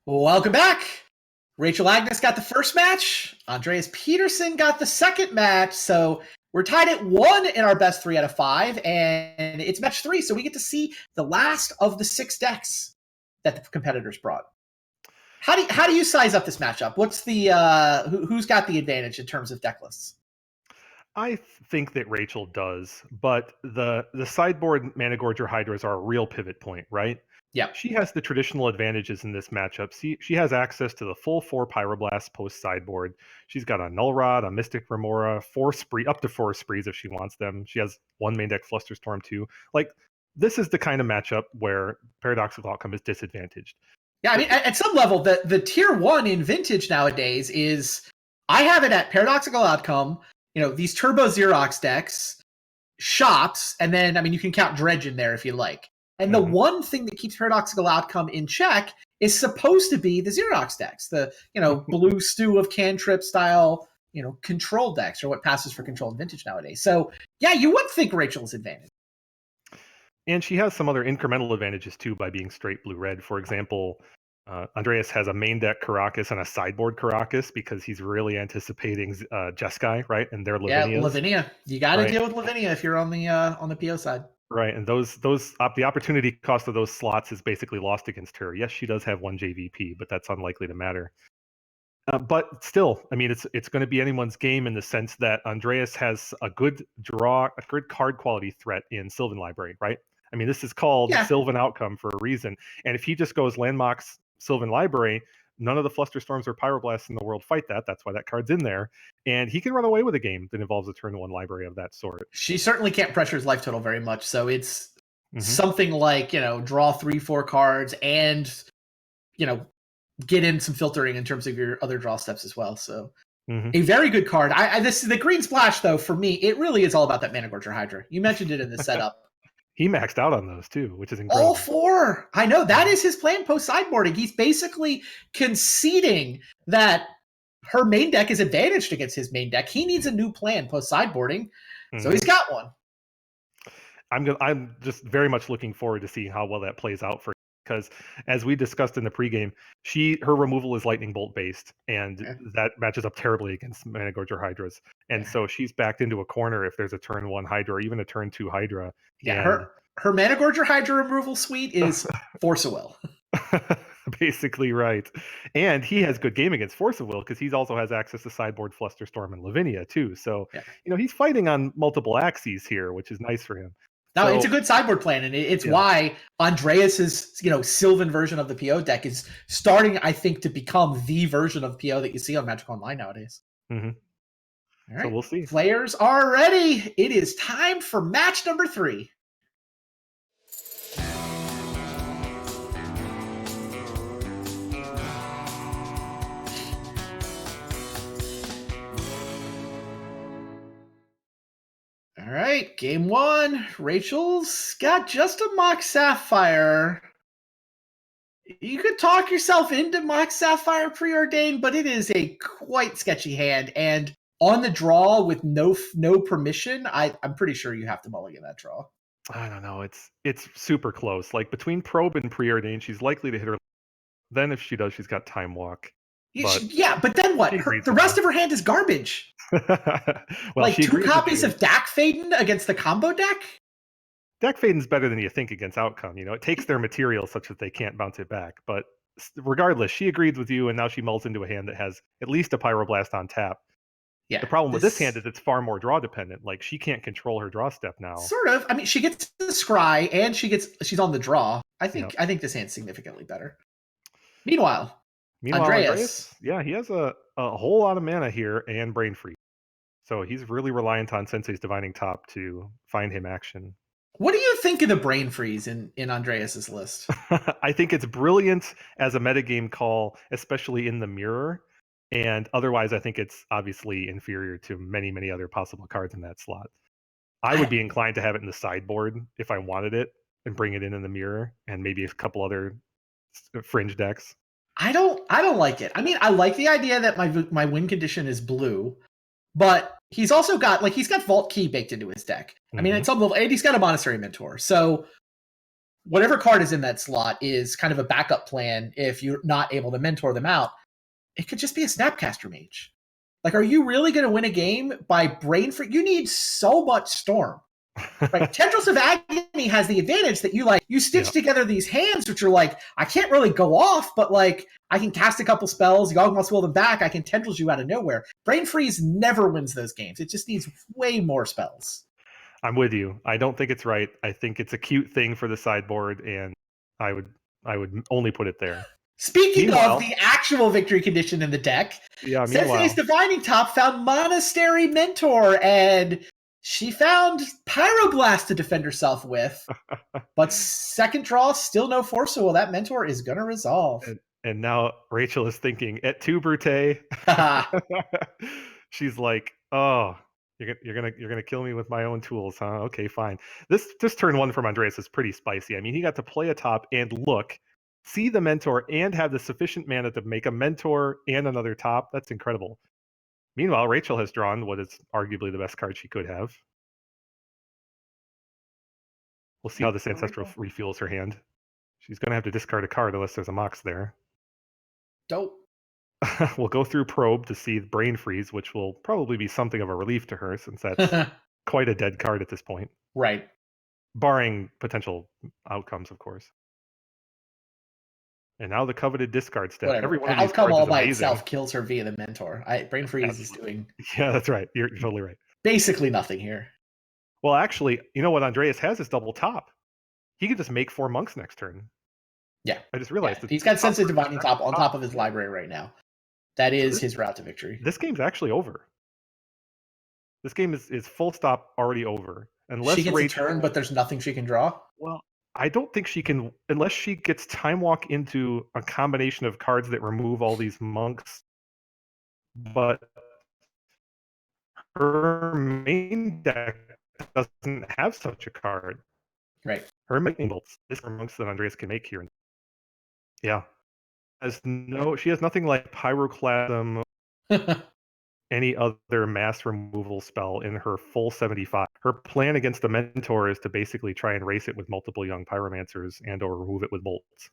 Welcome back. Rachel Agnes got the first match. Andreas Peterson got the second match. So we're tied at 1 in our best 3 out of 5, and it's match 3. So we get to see the last of the 6 decks that the competitors brought. How do you size up this matchup? What's the who's got the advantage in terms of deck lists? I think that Rachel does, but the sideboard Managorger Hydras are a real pivot point, right? Yeah. She has the traditional advantages in this matchup. She has access to the full 4 Pyroblast post sideboard. She's got a Null Rod, a Mystic Remora, up to 4 Sprees if she wants them. She has 1 main deck Flusterstorm too. Like, this is the kind of matchup where Paradoxical Outcome is disadvantaged. Yeah, I mean, at some level, the tier 1 in Vintage nowadays is, I have it at Paradoxical Outcome, these Turbo Xerox decks, Shops, and then, I mean, you can count Dredge in there if you like. And the one thing that keeps Paradoxical Outcome in check is supposed to be the Xerox decks, the, blue stew of cantrip style, control decks, or what passes for control in Vintage nowadays. So, yeah, you would think Rachel's advantage. And she has some other incremental advantages too by being straight blue-red. For example, Andreas has a main deck Karakas and a sideboard Karakas because he's really anticipating Jeskai, right? And their Lavinias. Yeah, Lavinia. You got to deal with Lavinia if you're on the PO side. Right, and the opportunity cost of those slots is basically lost against her. Yes, she does have 1 JVP, but that's unlikely to matter. But still, I mean, it's going to be anyone's game in the sense that Andreas has a good card quality threat in Sylvan Library, right? I mean, this is called Sylvan Outcome for a reason. And if he just goes Landmarks Sylvan Library, none of the Flusterstorms or Pyroblasts in the world fight that. That's why that card's in there. And he can run away with a game that involves a turn 1 library of that sort. She certainly can't pressure his life total very much. So it's something like, draw 3-4 cards and, get in some filtering in terms of your other draw steps as well. So a very good card. The Green Splash, though, for me, it really is all about that Managorger Hydra. You mentioned it in the setup. He maxed out on those too, which is incredible. All 4. I know. That is his plan post sideboarding. He's basically conceding that her main deck is advantaged against his main deck. He needs a new plan post sideboarding. So he's got one. I'm just very much looking forward to seeing how well that plays out for, because as we discussed in the pregame, her removal is Lightning Bolt based, and that matches up terribly against Managorger Hydras. And so she's backed into a corner if there's a turn 1 Hydra or even a turn 2 Hydra. Yeah, her Managorger Hydra removal suite is Force of Will. Basically, right. And he has good game against Force of Will because he also has access to sideboard Flusterstorm and Lavinia too. So, he's fighting on multiple axes here, which is nice for him. No, it's a good sideboard plan, and it's why Andreas's Sylvan version of the PO deck is starting, I think, to become the version of PO that you see on Magic Online nowadays. All right, so we'll see. Players are ready. It is time for match number 3. All right, game 1. Rachel's got just a Mox Sapphire. You could talk yourself into Mox Sapphire Preordained, but it is a quite sketchy hand. And on the draw with no permission, I'm pretty sure you have to mulligan that draw. I don't know. It's super close. Like, between Probe and Preordained, she's likely to hit her. Then if she does, she's got Time Walk. But then what? The rest of her hand is garbage. Well, 2 copies of Dak Faden against the combo deck? Dak Faden's better than you think against Outcome. It takes their material such that they can't bounce it back. But regardless, she agreed with you, and now she mulls into a hand that has at least a Pyroblast on tap. Yeah. The problem with this hand is it's far more draw dependent. Like, she can't control her draw step now. Sort of. I mean, she gets the scry and she's on the draw. I think this hand's significantly better. Meanwhile, Andreas, he has a whole lot of mana here and Brain Freeze. So he's really reliant on Sensei's Divining Top to find him action. What do you think of the Brain Freeze in Andreas's list? I think it's brilliant as a metagame call, especially in the mirror. And otherwise, I think it's obviously inferior to many, many other possible cards in that slot. I would be inclined to have it in the sideboard if I wanted it and bring it in the mirror and maybe a couple other fringe decks. I don't like it. I mean, I like the idea that my win condition is blue, but he's also got Vault Key baked into his deck. I mean, at some level, and he's got a Monastery Mentor. So whatever card is in that slot is kind of a backup plan if you're not able to mentor them out. It could just be a Snapcaster Mage. Like, are you really going to win a game by brain freeze? You need so much Storm. Right, Tendrils of Agony has the advantage that you stitch together these hands, which are like, I can't really go off, but like I can cast a couple spells, Yawgmoth's Will them back, I can Tendrils you out of nowhere. Brain Freeze never wins those games. It just needs way more spells. I'm with you. I don't think it's right. I think it's a cute thing for the sideboard, and I would only put it there. Speaking of the actual victory condition in the deck, Sensei's Divining Top found Monastery Mentor, and she found Pyroblast to defend herself with. But second draw, still no Force Will. That Mentor is going to resolve. And now Rachel is thinking, at 2 Brute, she's like, oh, you're gonna kill me with my own tools, huh? Okay, fine. This turn 1 from Andreas is pretty spicy. I mean, he got to play a top and see the Mentor, and have the sufficient mana to make a Mentor and another top. That's incredible. Meanwhile, Rachel has drawn what is arguably the best card she could have. We'll see how this Ancestral refuels her hand. She's going to have to discard a card unless there's a Mox there. Dope. We'll go through Probe to see Brain Freeze, which will probably be something of a relief to her, since that's quite a dead card at this point. Right. Barring potential outcomes, of course. And now the coveted discard step. Whatever. Every one of Outcome these all by itself kills her via the Mentor. Brain Freeze is doing... Yeah, that's right. You're totally right. Basically nothing here. Well, actually, you know what Andreas has is double top. He could just make 4 monks next turn. Yeah. I just realized he's got Sensei Divining Top on top of his library right now. That is his route to victory. This game's actually over. This game is full stop already over. Unless she gets a turn, but there's nothing she can draw? Well, I don't think she can, unless she gets Time Walk into a combination of cards that remove all these monks. But her main deck doesn't have such a card. Right. Her main bolts. This are monks that Andreas can make here. Yeah. She has nothing like Pyroclasm, any other mass removal spell in her full 75. Her plan against the Mentor is to basically try and race it with multiple young Pyromancers and or remove it with bolts.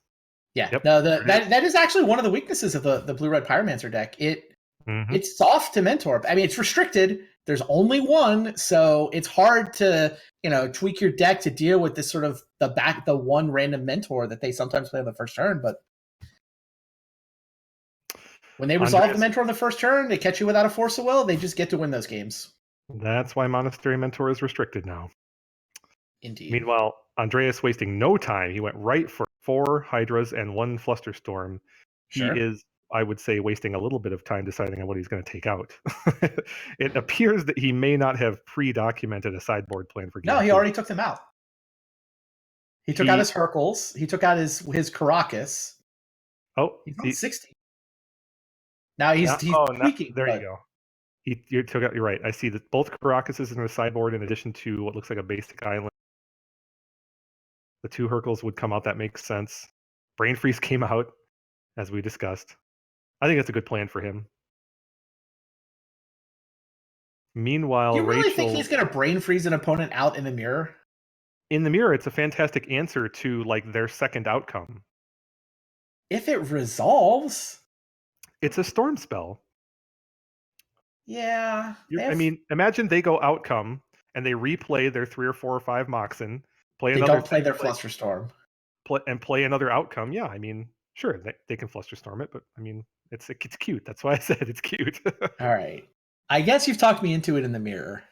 Yeah. Yep. No, that is actually one of the weaknesses of the blue-red Pyromancer deck. It's soft to Mentor. I mean, it's restricted. There's only one, so it's hard to, tweak your deck to deal with this sort of the one random Mentor that they sometimes play on the first turn, but when they resolve the Mentor on the first turn, they catch you without a Force of Will, they just get to win those games. That's why Monastery Mentor is restricted now. Indeed. Meanwhile, Andreas wasting no time. He went right for 4 Hydras and 1 Flusterstorm. Sure. He is, I would say, wasting a little bit of time deciding on what he's going to take out. It appears that he may not have pre-documented a sideboard plan for game. No, he already took them out. He took out his Hercules. He took out his Caracas. Oh, he's on 60. Now he's tweaking. There you go. You're right. I see that both Caracases in the sideboard, in addition to what looks like a basic island. The 2 Hercules would come out. That makes sense. Brain Freeze came out, as we discussed. I think that's a good plan for him. Meanwhile, do you really think he's going to Brain Freeze an opponent out in the mirror? In the mirror, it's a fantastic answer to their second outcome. If it resolves, it's a storm spell. Yeah. I mean, imagine they go outcome and they replay their 3 or 4 or 5 Moxen. They don't play their Flusterstorm. Play another outcome. Yeah, I mean, sure, they can Flusterstorm it, but I mean, it's cute. That's why I said it's cute. All right. I guess you've talked me into it in the mirror.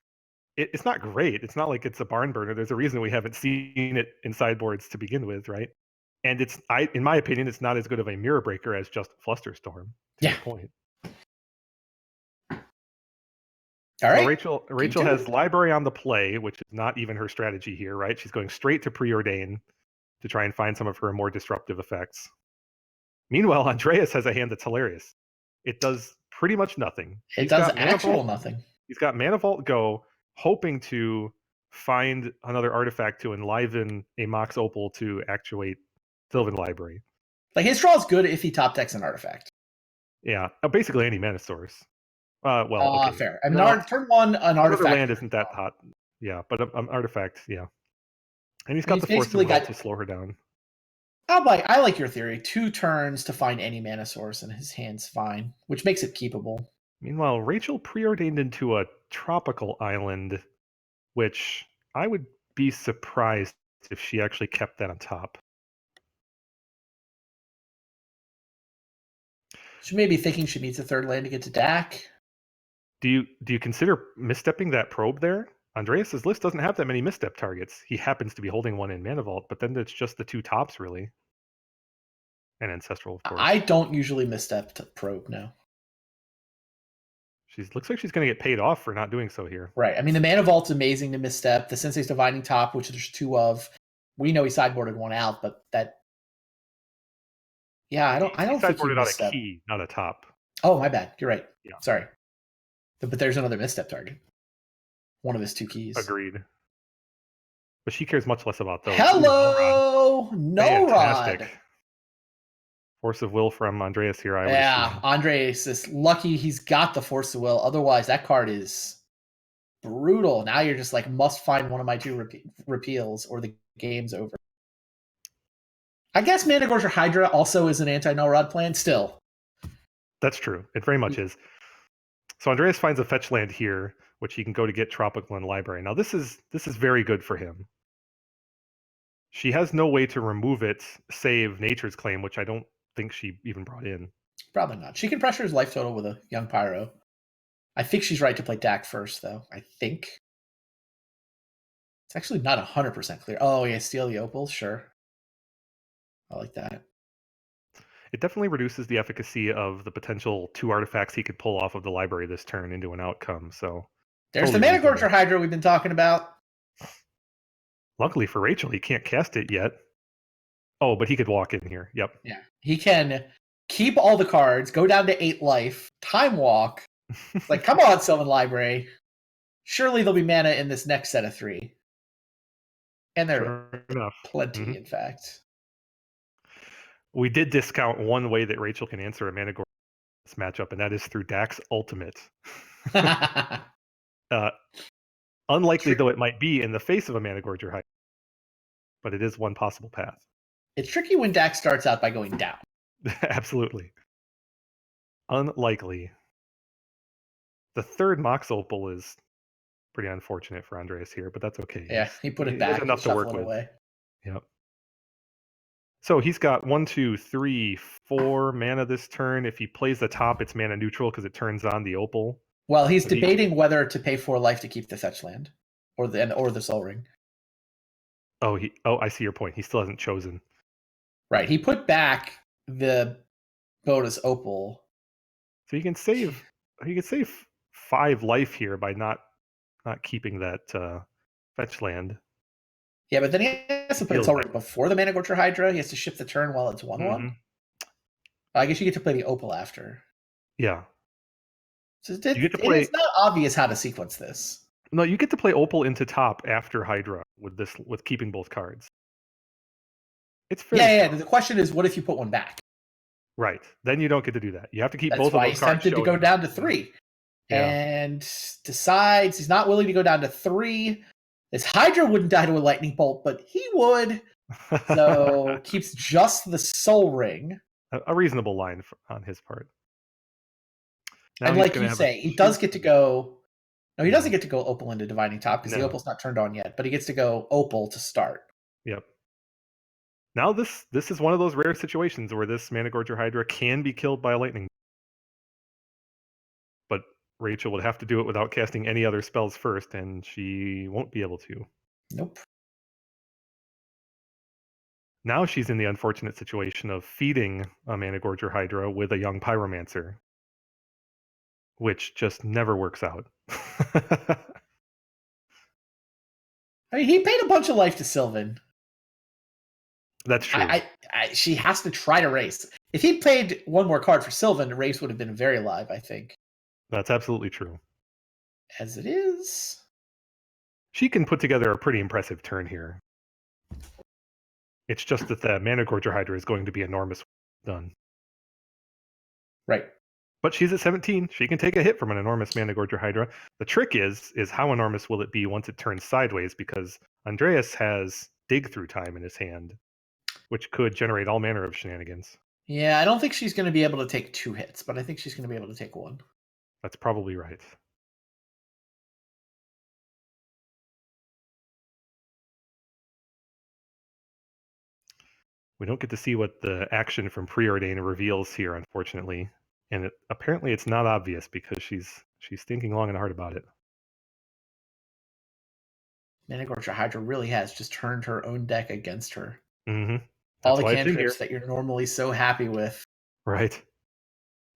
It's not great. It's not like it's a barn burner. There's a reason we haven't seen it in sideboards to begin with, right? And in my opinion, it's not as good of a mirror breaker as just Flusterstorm. To your point. All right. So Rachel has Library on the play, which is not even her strategy here, right? She's going straight to Preordain to try and find some of her more disruptive effects. Meanwhile, Andreas has a hand that's hilarious. It does pretty much nothing. It does actual nothing. He's got Mana Vault Go, hoping to find another artifact to enliven a Mox Opal to actuate Sylvan Library. Like, his draw is good if he top decks an artifact. Yeah, basically any mana source. Okay. Fair. I mean, turn 1, an artifact. Land isn't that hot. Yeah, but an artifact, yeah. And he's got the Force of Will to slow her down. I like your theory. 2 turns to find any mana source, and his hand's fine, which makes it keepable. Meanwhile, Rachel preordained into a tropical island, which I would be surprised if she actually kept that on top. She may be thinking she needs a 3rd land to get to Dak. Do you consider misstepping that probe there? Andreas's list doesn't have that many misstep targets. He happens to be holding one in Mana Vault, but then it's just the 2 tops, really. And Ancestral, of course. I don't usually misstep to probe, no. Looks like she's going to get paid off for not doing so here. Right. I mean, the Mana Vault's amazing to misstep. The Sensei's Divining Top, which there's 2 of. We know he sideboarded 1 out, but that... Yeah, I don't think he sideboarded out misstep. a key, not a top. Oh, my bad. You're right. Yeah. Sorry. But there's another misstep target. One of his 2 keys. Agreed. But she cares much less about those. Hello! No Rod! Force of Will from Andreas here, I would assume. Andreas is lucky he's got the Force of Will. Otherwise, that card is brutal. Now you're just like, must find one of my 2 repeals or the game's over. I guess Managorger Hydra also is an anti-Null Rod plan still. That's true. It very much is. So Andreas finds a fetch land here, which he can go to get Tropical and Library. Now this is very good for him. She has no way to remove it, save Nature's Claim, which I don't think she even brought in. Probably not. She can pressure his life total with a Young Pyro. I think she's right to play Dak first, though. I think. It's actually not 100% clear. Oh, yeah, steal the Opal? Sure. I like that. It definitely reduces the efficacy of the potential 2 artifacts he could pull off of the library this turn into an outcome. So there's totally the Managorger Hydra we've been talking about. Luckily for Rachel, he can't cast it yet. Oh, but he could walk in here. Yep. Yeah. He can keep all the cards, go down to 8 life, time walk. It's like, come on, Sylvan Library. Surely there'll be mana in this next set of 3. And there are plenty, in fact. We did discount one way that Rachel can answer a Managorger matchup, and that is through Dak's Ultimate. Unlikely though it might be in the face of a Managorger Hydra, but it is one possible path. It's tricky when Dak starts out by going down. Absolutely. Unlikely. The 3rd Mox Opal is pretty unfortunate for Andreas here, but that's okay. Yeah, he put it back. Enough to work with. Away. Yep. So he's got 1, 2, 3, 4 mana this turn. If he plays the top, it's mana neutral because it turns on the Opal. Well, he's debating whether to pay 4 life to keep the fetch land or the Soul Ring. Oh, I see your point. He still hasn't chosen. Right. He put back the bonus Opal. So he can save 5 life here by not keeping that fetch land. Yeah, but then he has to put it right before the Managorger Hydra. He has to shift the turn while it's 1/1. I guess you get to play the Opal after. Yeah. So it's not obvious how to sequence this. No, you get to play Opal into top after Hydra with keeping both cards. It's fair. Yeah. The question is, what if you put one back? Right. Then you don't get to do that. You have to keep both of those cards. That's why he's tempted to go down to 3. Yeah. And decides he's not willing to go down to 3. This Hydra wouldn't die to a lightning bolt, but he would. So keeps just the Soul Ring. A reasonable line on his part. Now and like you say, he does get to go. No, he doesn't get to go Opal into Divining Top because the Opal's not turned on yet, but he gets to go Opal to start. Yep. Now this is one of those rare situations where this Managorger Hydra can be killed by a lightning. But Rachel would have to do it without casting any other spells first, and she won't be able to. Nope. Now she's in the unfortunate situation of feeding a Managorger Hydra with a young Pyromancer, which just never works out. I mean, he paid a bunch of life to Sylvan. That's true. She has to try to race. If he played one more card for Sylvan, the race would have been very live, I think. That's absolutely true. As it is. She can put together a pretty impressive turn here. It's just that the Managorger Hydra is going to be enormous done. Right. But she's at 17. She can take a hit from an enormous Managorger Hydra. The trick is how enormous will it be once it turns sideways? Because Andreas has dig through time in his hand, which could generate all manner of shenanigans. Yeah, I don't think she's going to be able to take 2 hits, but I think she's going to be able to take 1. That's probably right. We don't get to see what the action from Preordain reveals here, unfortunately, and apparently it's not obvious because she's thinking long and hard about it. Managorger Hydra really has just turned her own deck against her. Mm-hmm. All That's the why it's in here, cantrips that you're normally so happy with. right?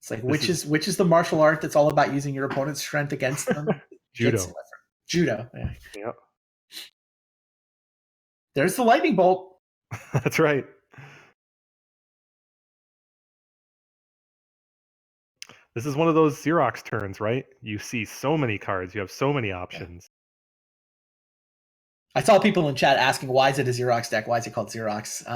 It's like which is the martial art that's all about using your opponent's strength against them? Judo. Judo. Yeah. Yep. There's the lightning bolt. That's right. This is one of those Xerox turns, right? You see so many cards, you have so many options. I saw people in chat asking, "Why is it a Xerox deck? Why is it called Xerox?"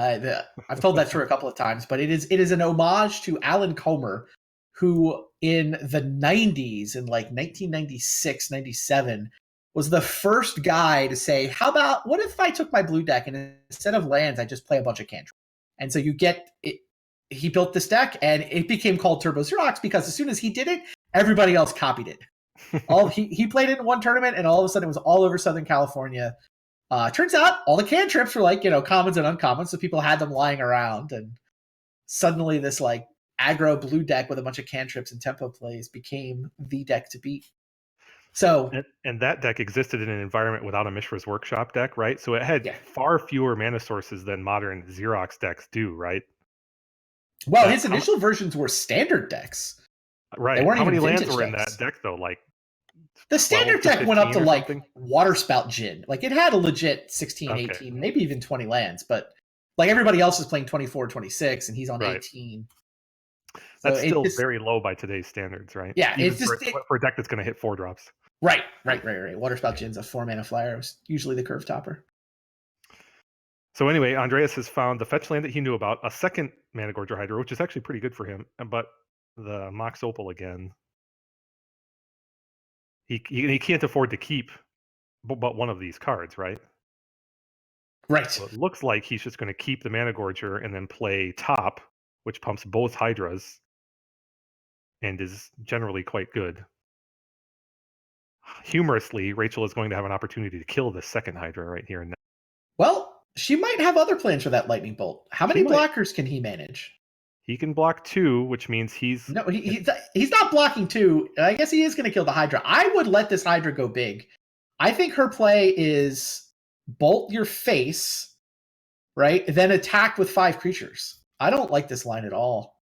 I've told that story a couple of times, but it is an homage to Alan Comer, who in the 90s, in like 1996, 97, was the first guy to say, "How about what if I took my blue deck and instead of lands, I just play a bunch of cantrips?" And so you get it. He built this deck, and it became called Turbo Xerox because as soon as he did it, everybody else copied it. He played it in one tournament, and all of a sudden it was all over Southern California. Turns out all the cantrips were like, commons and uncommons, so people had them lying around, and suddenly this like aggro blue deck with a bunch of cantrips and tempo plays became the deck to beat. So and that deck existed in an environment without a Mishra's Workshop deck, right? So it had far fewer mana sources than modern Xerox decks do, right? Well, his initial versions were standard decks. Right. They weren't How even many lands vintage were in decks. that deck though? Like the standard deck went up to like something? Water Spout Djinn. Like it had a legit 16, 18, maybe even 20 lands, but like everybody else is playing 24, 26, and he's on 18. That's still very low by today's standards, right? Yeah, even for a deck that's going to hit 4 drops. Right. Water Spout Djinn's a 4-mana flyer. It was usually the curve topper. So anyway, Andreas has found the fetch land that he knew about, a second Managorger Hydra, which is actually pretty good for him, but the Mox Opal again. He can't afford to keep but one of these cards, right? Right. So it looks like he's just going to keep the Managorger and then play top, which pumps both Hydras and is generally quite good. Humorously, Rachel is going to have an opportunity to kill the second Hydra right here and now. Well, she might have other plans for that lightning bolt. How many blockers can he manage? He can block 2, which means he's not blocking 2. I guess he is going to kill the Hydra. I would let this Hydra go big. I think her play is bolt your face, right? Then attack with 5 creatures. I don't like this line at all.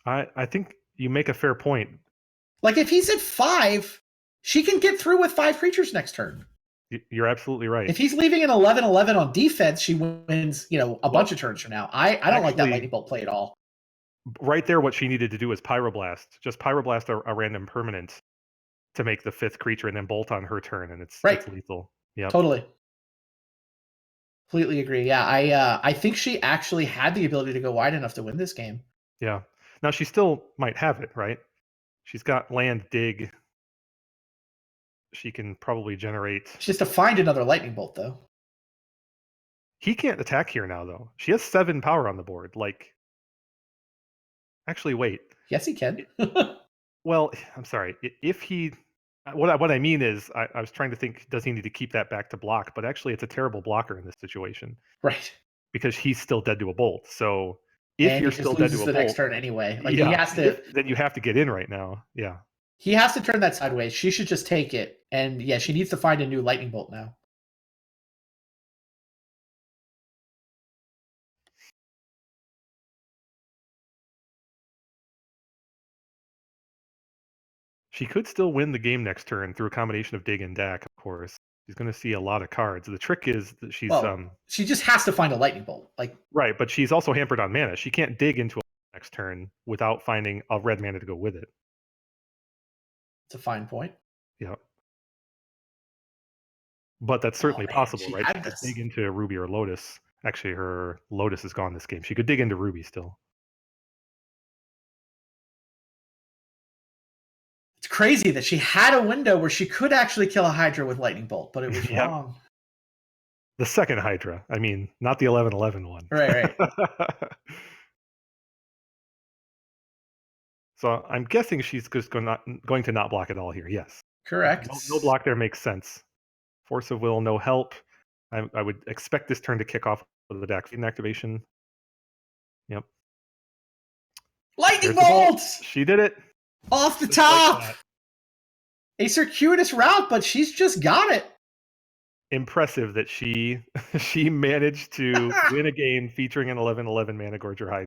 I think you make a fair point. Like if he's at 5, she can get through with 5 creatures next turn. You're absolutely right. If he's leaving an 11/11 on defense, she wins, a bunch of turns from now. I don't like that lightning bolt play at all. Right there, what she needed to do is Pyroblast. Just Pyroblast a random permanent to make the 5th creature and then bolt on her turn, and it's lethal. Yeah, totally. Completely agree. Yeah, I think she actually had the ability to go wide enough to win this game. Yeah. Now she still might have it, right? She's got land dig. She can probably generate. She has to find another lightning bolt, though. He can't attack here now, though. She has 7 power on the board. Like, actually, wait. Yes, he can. Well, I'm sorry. If he, what I mean is, I was trying to think, does he need to keep that back to block? But actually, it's a terrible blocker in this situation. Right. Because he's still dead to a bolt. So if you're still dead to a bolt, next turn anyway. Like he has to. Then you have to get in right now. Yeah. He has to turn that sideways. She should just take it, and yeah, she needs to find a new lightning bolt now. She could still win the game next turn through a combination of dig and dack, of course. She's going to see a lot of cards. The trick is that she's she just has to find a lightning bolt. Right, but she's also hampered on mana. She can't dig into a next turn without finding a red mana to go with it. It's a fine point. Yeah. But that's certainly possible, right? She could dig into Ruby or Lotus. Actually, her Lotus is gone this game. She could dig into Ruby still. It's crazy that she had a window where she could actually kill a Hydra with lightning bolt, but it was wrong. The second Hydra. I mean, not the 1111 one. Right. So I'm guessing she's just going to not block at all here. Yes. Correct. No block there makes sense. Force of Will, no help. I would expect this turn to kick off with the Dax activation. Yep. Lightning There's the bolt. bolt! She did it. Off the Just like top! that. A circuitous route, but she's just got it. Impressive that she managed to win a game featuring an 11/11 Mana Gorger Hydra.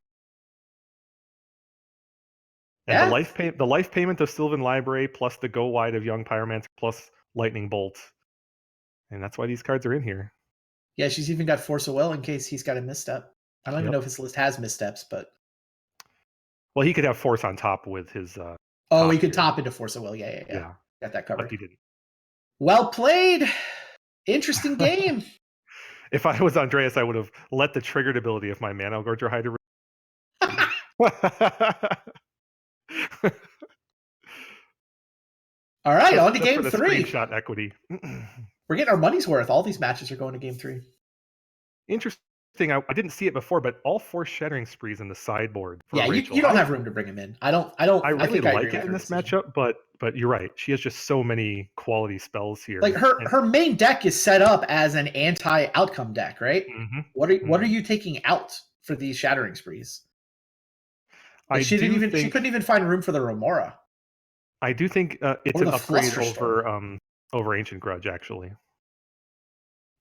And Yeah. the life payment of Sylvan Library plus the go wide of Young Pyromancer plus Lightning Bolt. And that's why these cards are in here. Yeah, she's even got Force of Will in case he's got a misstep. I don't even Yep. know if his list has missteps, but Well, he could have Force on top with his oh, he could here. top into Force of Will. Yeah. Got that covered. But he didn't. Well played. Interesting game. If I was Andreas, I would have let the triggered ability of my Mana Gorger Hydra. All right, on to Just game for the 3. Screenshot equity. We're getting our money's worth. All these matches are going to game 3. Interesting. I didn't see it before, but all 4 Shattering Sprees in the sideboard. For Yeah, Rachel. you don't have room to bring him in. I really think like agree it in with this her decision. matchup, but you're right. She has just so many quality spells here. Like her main deck is set up as an anti-outcome deck, right? Mm-hmm. What are you taking out for these Shattering Sprees? Like she couldn't even find room for the Remora. I do think it's an upgrade over Ancient Grudge, actually.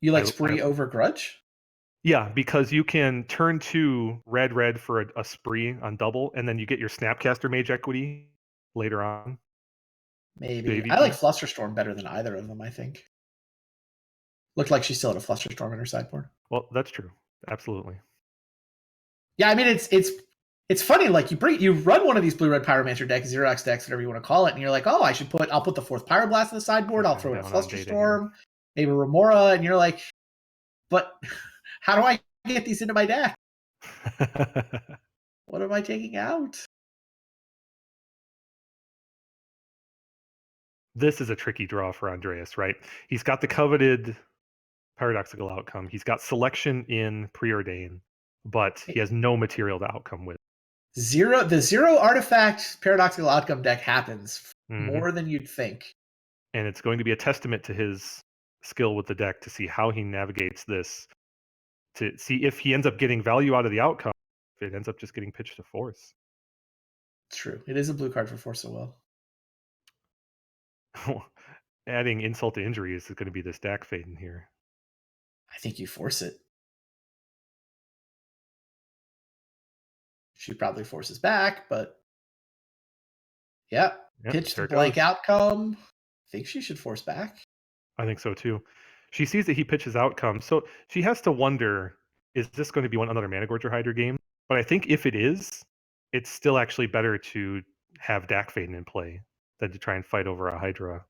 You like Spree over Grudge? Yeah, because you can turn 2 red for a spree on double, and then you get your Snapcaster Mage equity later on. Maybe. I like Flusterstorm better than either of them, I think. Looked like she still had a Flusterstorm in her sideboard. Well, that's true. Absolutely. Yeah, I mean it's funny, like you run one of these blue-red Pyromancer decks, Xerox decks, whatever you want to call it, and you're like, oh, I'll put the 4th Pyroblast in the sideboard, I'll throw in a Flusterstorm, maybe Remora, and you're like, but how do I get these into my deck? What am I taking out? This is a tricky draw for Andreas, right? He's got the coveted Paradoxical Outcome. He's got selection in Preordain, but he has no material to outcome with. The 0 artifact Paradoxical Outcome deck happens more than you'd think. And it's going to be a testament to his skill with the deck to see how he navigates this, to see if he ends up getting value out of the outcome, if it ends up just getting pitched to Force. True. It is a blue card for Force of Will. Adding insult to injury is going to be this Dak fade in here. I think you force it. She probably forces back, but yeah, pitch the blank outcome. I think she should force back. I think so too. She sees that he pitches outcome, so she has to wonder, is this going to be another Mana Gorger Hydra game? But I think if it is, it's still actually better to have Dak Faden in play than to try and fight over a Hydra.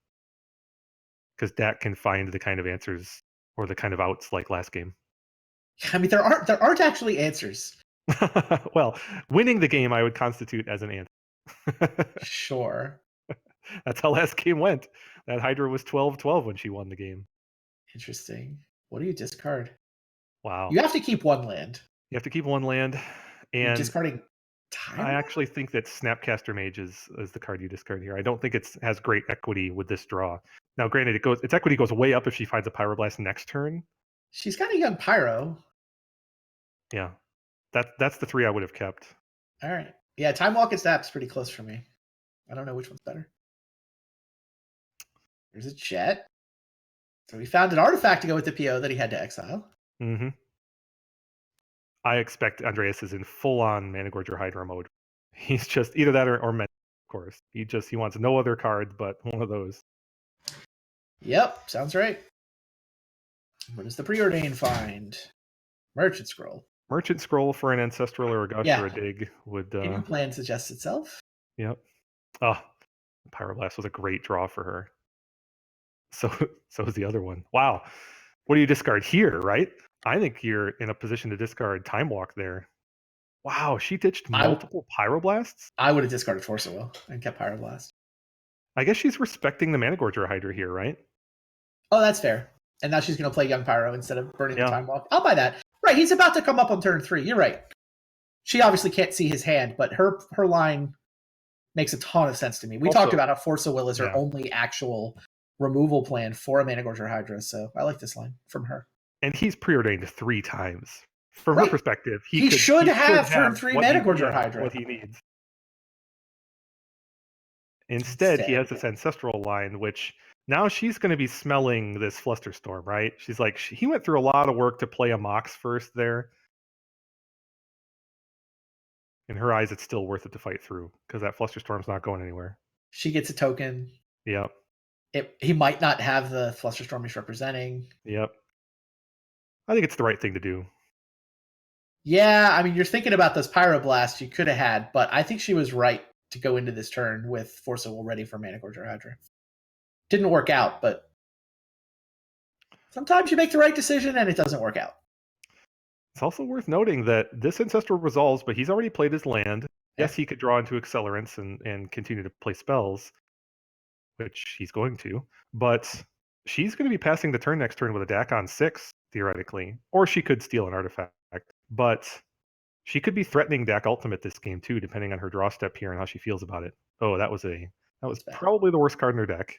Because Dak can find the kind of answers or the kind of outs like last game. I mean, there aren't actually answers. Well, winning the game I would constitute as an answer. Sure. That's how last game went. That Hydra was 12-12 when she won the game. Interesting. What do you discard? Wow. You have to keep 1 land. You have to keep 1 land. And you're discarding Time? I actually think that Snapcaster Mage is the card you discard here. I don't think it has great equity with this draw. Now, granted, its equity goes way up if she finds a Pyroblast next turn. She's got a young Pyro. Yeah. That's the 3 I would have kept. All right. Yeah, Time Walk and Snap's pretty close for me. I don't know which one's better. There's a Jet. So we found an artifact to go with the PO that he had to exile. Mm-hmm. I expect Andreas is in full-on Mana Gorger Hydra mode. He's just either that or Med, of course. He wants no other cards but one of those. Yep, sounds right. What does the Preordain find? Merchant Scroll. Merchant Scroll for an Ancestral or a Gush or a Dig would... Any plan suggests itself. Yep. Oh, Pyroblast was a great draw for her. So is the other one. Wow. What do you discard here, right? I think you're in a position to discard Time Walk there. Wow, she ditched multiple Pyroblasts? I would have discarded Force of Will and kept Pyroblast. I guess she's respecting the Mana Gorger Hydra here, right? Oh, that's fair. And now she's going to play Young Pyro instead of burning the Time Walk. I'll buy that. Right, he's about to come up on turn 3. You're right. She obviously can't see his hand, but her line makes a ton of sense to me. We talked about how Force of Will is her only actual removal plan for a Managorger Hydra, so I like this line from her. And he's preordained 3 times. From her perspective, he should have turn 3 Managorger Hydra. What he needs. Instead, he has this Ancestral line, which now she's going to be smelling this Flusterstorm, right? She's like, he went through a lot of work to play a Mox first there. In her eyes, it's still worth it to fight through because that Flusterstorm's not going anywhere. She gets a token. Yep. He might not have the Flusterstorm he's representing. Yep. I think it's the right thing to do. Yeah, I mean, you're thinking about those Pyroblasts you could have had, but I think she was right to go into this turn with Force of Will ready for Managorger Hydra. Didn't work out, but sometimes you make the right decision and it doesn't work out. It's also worth noting that this Ancestral resolves, but he's already played his land. Yes, he could draw into Accelerants and continue to play spells, which he's going to, but she's going to be passing the turn next turn with a DAC on 6, theoretically. Or she could steal an artifact. But she could be threatening DAC Ultimate this game, too, depending on her draw step here and how she feels about it. Oh, that was probably the worst card in her deck.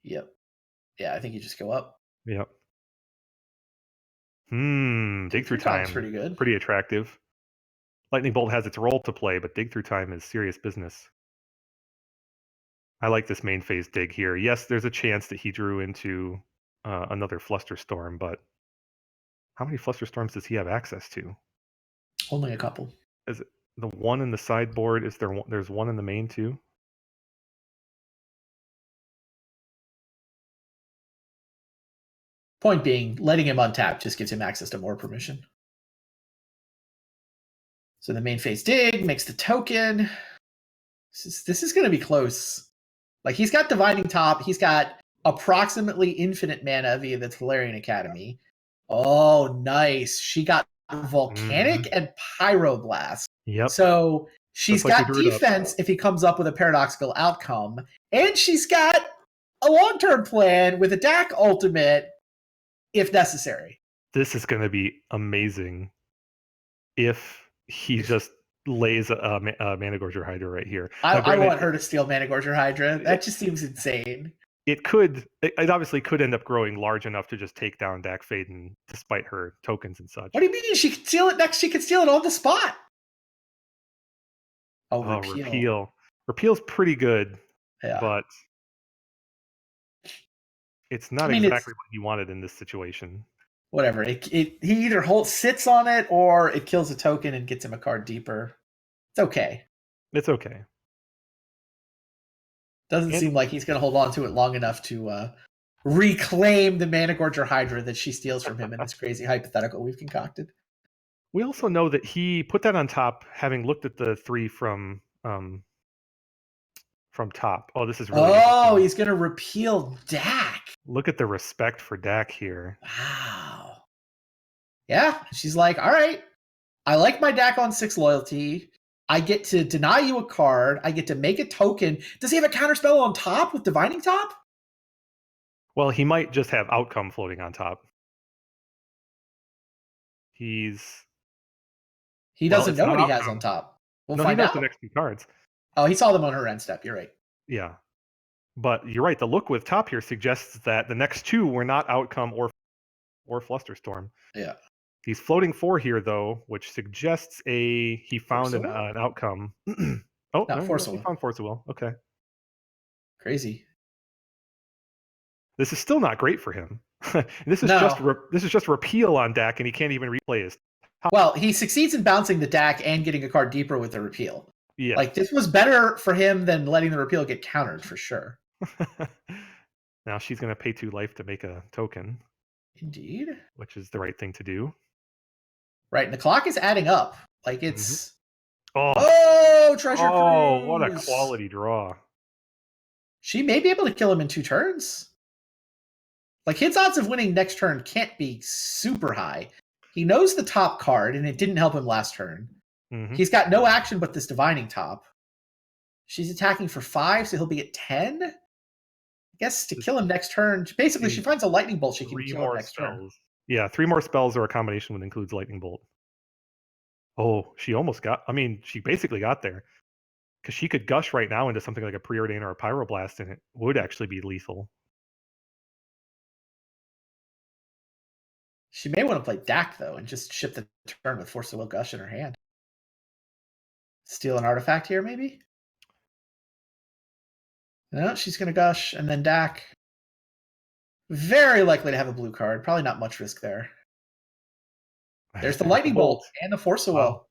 Yep. Yeah, I think you just go up. Yep. Dig Through Time. Pretty good. Pretty attractive. Lightning Bolt has its role to play, but Dig Through Time is serious business. I like this main phase dig here. Yes, there's a chance that he drew into another Flusterstorm, but how many Flusterstorms does he have access to? Only a couple. Is it the one in the sideboard? Is there's one in the main too? Point being, letting him untap just gives him access to more permission. So the main phase dig makes the token. This is going to be close. Like, he's got Divining Top. He's got approximately infinite mana via the Tolarian Academy. Oh, nice. She got Volcanic and Pyroblast. Yep. So she's got defense if he comes up with a paradoxical outcome. And she's got a long-term plan with a DAC ultimate if necessary. This is going to be amazing if he just lays a Managorger Hydra right here. I want her to steal Managorger Hydra. That just seems insane. It obviously could end up growing large enough to just take down Dak Faden despite her tokens and such. What do you mean? She could steal it next. She could steal it on the spot. Repeal. Repeal's pretty good, but it's not exactly what he wanted in this situation. Whatever. He either sits on it or it kills a token and gets him a card deeper. It's okay. It's okay. Doesn't seem like he's going to hold on to it long enough to reclaim the Managorger Hydra that she steals from him in this crazy hypothetical we've concocted. We also know that he put that on top, having looked at the 3 from top. Oh, this is really interesting. He's going to repeal Dak. Look at the respect for Dak here. Wow. Yeah, she's like, all right, I like my Dak on 6 loyalty. I get to deny you a card. I get to make a token. Does he have a counterspell on top with Divining Top? Well, he might just have Outcome floating on top. He doesn't know what he has on top. We'll find out. He knows the next 2 cards. Oh, he saw them on her end step. You're right. Yeah. But you're right. The look with top here suggests that the next 2 were not Outcome or Flusterstorm. Yeah. He's floating 4 here, though, which suggests he found an outcome. Force of Will. He found Force of Will. Okay. Crazy. This is still not great for him. This is just repeal on Dak, and he can't even replay his. Well, he succeeds in bouncing the Dak and getting a card deeper with the repeal. Yeah. Like, this was better for him than letting the repeal get countered, for sure. Now she's going to pay 2 life to make a token. Indeed. Which is the right thing to do. Right, and the clock is adding up. Like, it's... Oh, Treasure Cruise! Oh, what a quality draw. She may be able to kill him in 2 turns. Like, his odds of winning next turn can't be super high. He knows the top card, and it didn't help him last turn. Mm-hmm. He's got no action but this Divining Top. She's attacking for 5, so he'll be at 10. I guess to kill him next turn. Basically, she finds a lightning bolt. She can 3 kill him more next turn. spells. Yeah, 3 more spells or a combination that includes lightning bolt. Oh, she almost got. I mean, she basically got there because she could gush right now into something like a preordain or a pyroblast, and it would actually be lethal. She may want to play Dak though and just ship the turn with Force of Will Gush in her hand. Steal an artifact here, maybe. No, she's going to Gush and then Dak. Very likely to have a blue card. Probably not much risk there. There's the lightning bolt and the Force of Will.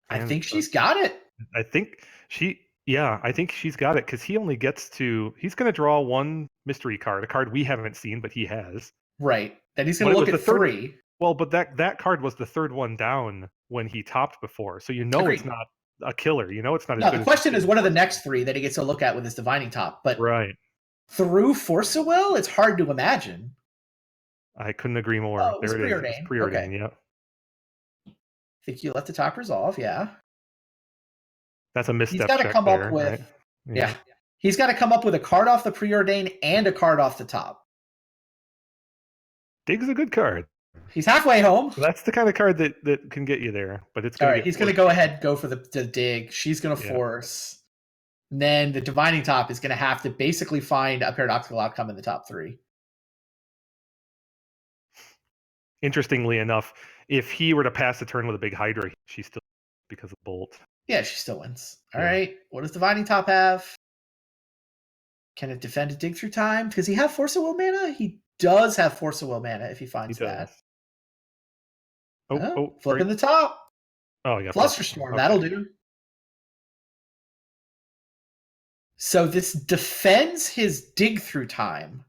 I think she's got it. I think I think she's got it because he only gets to. He's going to draw 1 mystery card, a card we haven't seen, but he has. Right. Then he's going to look at 3. Well, but that card was the 3rd one down when he topped before, so Agreed. it's not a killer. It's not. No, the question is, what are the next 3 that he gets to look at with his Divining Top? But right through Force of Will, it's hard to imagine. I couldn't agree more. Oh, there it is. It's preordain. Okay. Yeah. I think you let the top resolve. Yeah. That's a misstep. He's got to come up with. Right? Yeah. He's got to come up with a card off the preordain and a card off the top. Dig's a good card. He's halfway home. So that's the kind of card that can get you there, but it's all right. He's going to go ahead, go for the dig. She's going to force. And then the Divining Top is going to have to basically find a paradoxical outcome in the top 3. Interestingly enough, if he were to pass the turn with a big Hydra, she still because of Bolt. Yeah, she still wins. All right. What does Divining Top have? Can it defend a dig through time? Does he have Force of Will mana? He does have Force of Will mana if he finds that. Flipping the top. Oh, yeah. Flusterstorm. Okay. That'll do. So this defends his dig through time.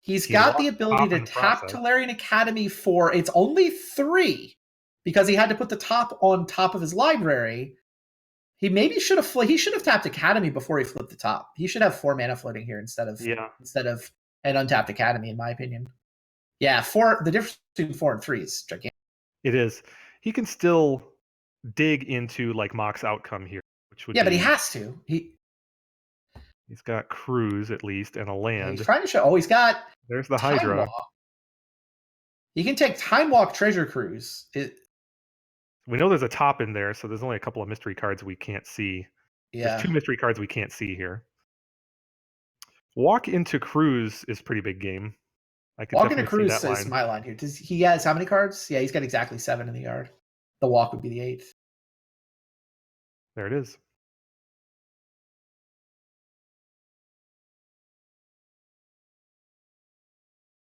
He's got the ability to tap Tolarian Academy for it's only 3 because he had to put the top on top of his library. He maybe should have tapped Academy before he flipped the top. He should have 4 mana floating here instead of an untapped Academy, in my opinion. Yeah, the difference between 4 and 3 is gigantic. It is. He can still dig into like Mock's outcome here, which would but he has to. He's got Cruise at least and a land. He's trying to show. Oh, he's got. There's the Hydra. He can take Time Walk Treasure Cruise. We know there's a top in there, so there's only a couple of mystery cards we can't see. Yeah. There's 2 mystery cards we can't see here. Walk into Cruise is pretty big game. I could Walk into Cruise is my line here. He has how many cards? Yeah, he's got exactly 7 in the yard. The walk would be the 8th. There it is.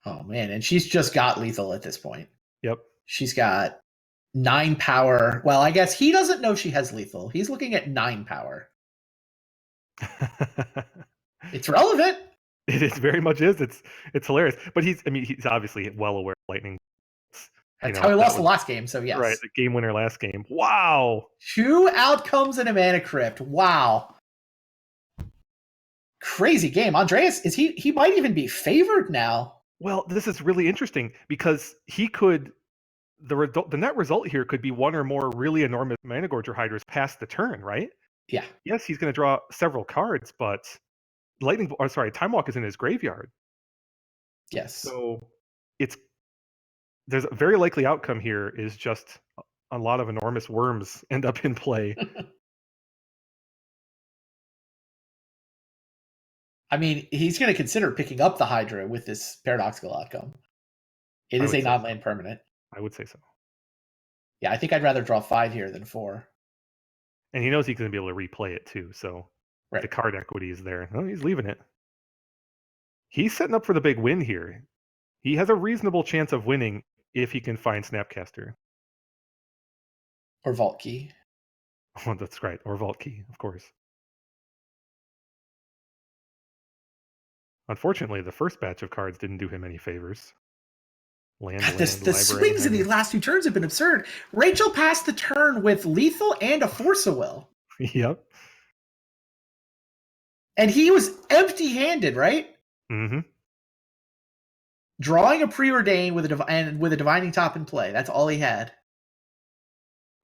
Oh, man. And she's just got lethal at this point. Yep. She's got 9 power. Well, I guess he doesn't know she has lethal. He's looking at 9 power. It's relevant. It very much is. It's hilarious. But he's obviously well aware of lightning. That's how he lost the last game, so yes. Right, the game winner last game. Wow. 2 outcomes in a Mana Crypt. Wow. Crazy game. Andreas, he might even be favored now. Well, this is really interesting because he could the net result here could be 1 or more really enormous Mana Gorger Hydras past the turn, right? Yeah. Yes, he's going to draw several cards, but Time Walk is in his graveyard. Yes. So there's a very likely outcome here is just a lot of enormous worms end up in play. I mean, he's going to consider picking up the Hydra with this paradoxical outcome. It is a non-land permanent. I would say so. Yeah, I think I'd rather draw 5 here than 4. And he knows he's going to be able to replay it too, so the card equity is there. No, he's leaving it. He's setting up for the big win here. He has a reasonable chance of winning if he can find Snapcaster. Or Vault Key. Oh, that's right. Or Vault Key, of course. Unfortunately, the first batch of cards didn't do him any favors. The swings in these last 2 turns have been absurd. Rachel passed the turn with lethal and a Force of Will. Yep. And he was empty-handed, right? Mm-hmm. Drawing a Preordain with a Divining Top in play. That's all he had.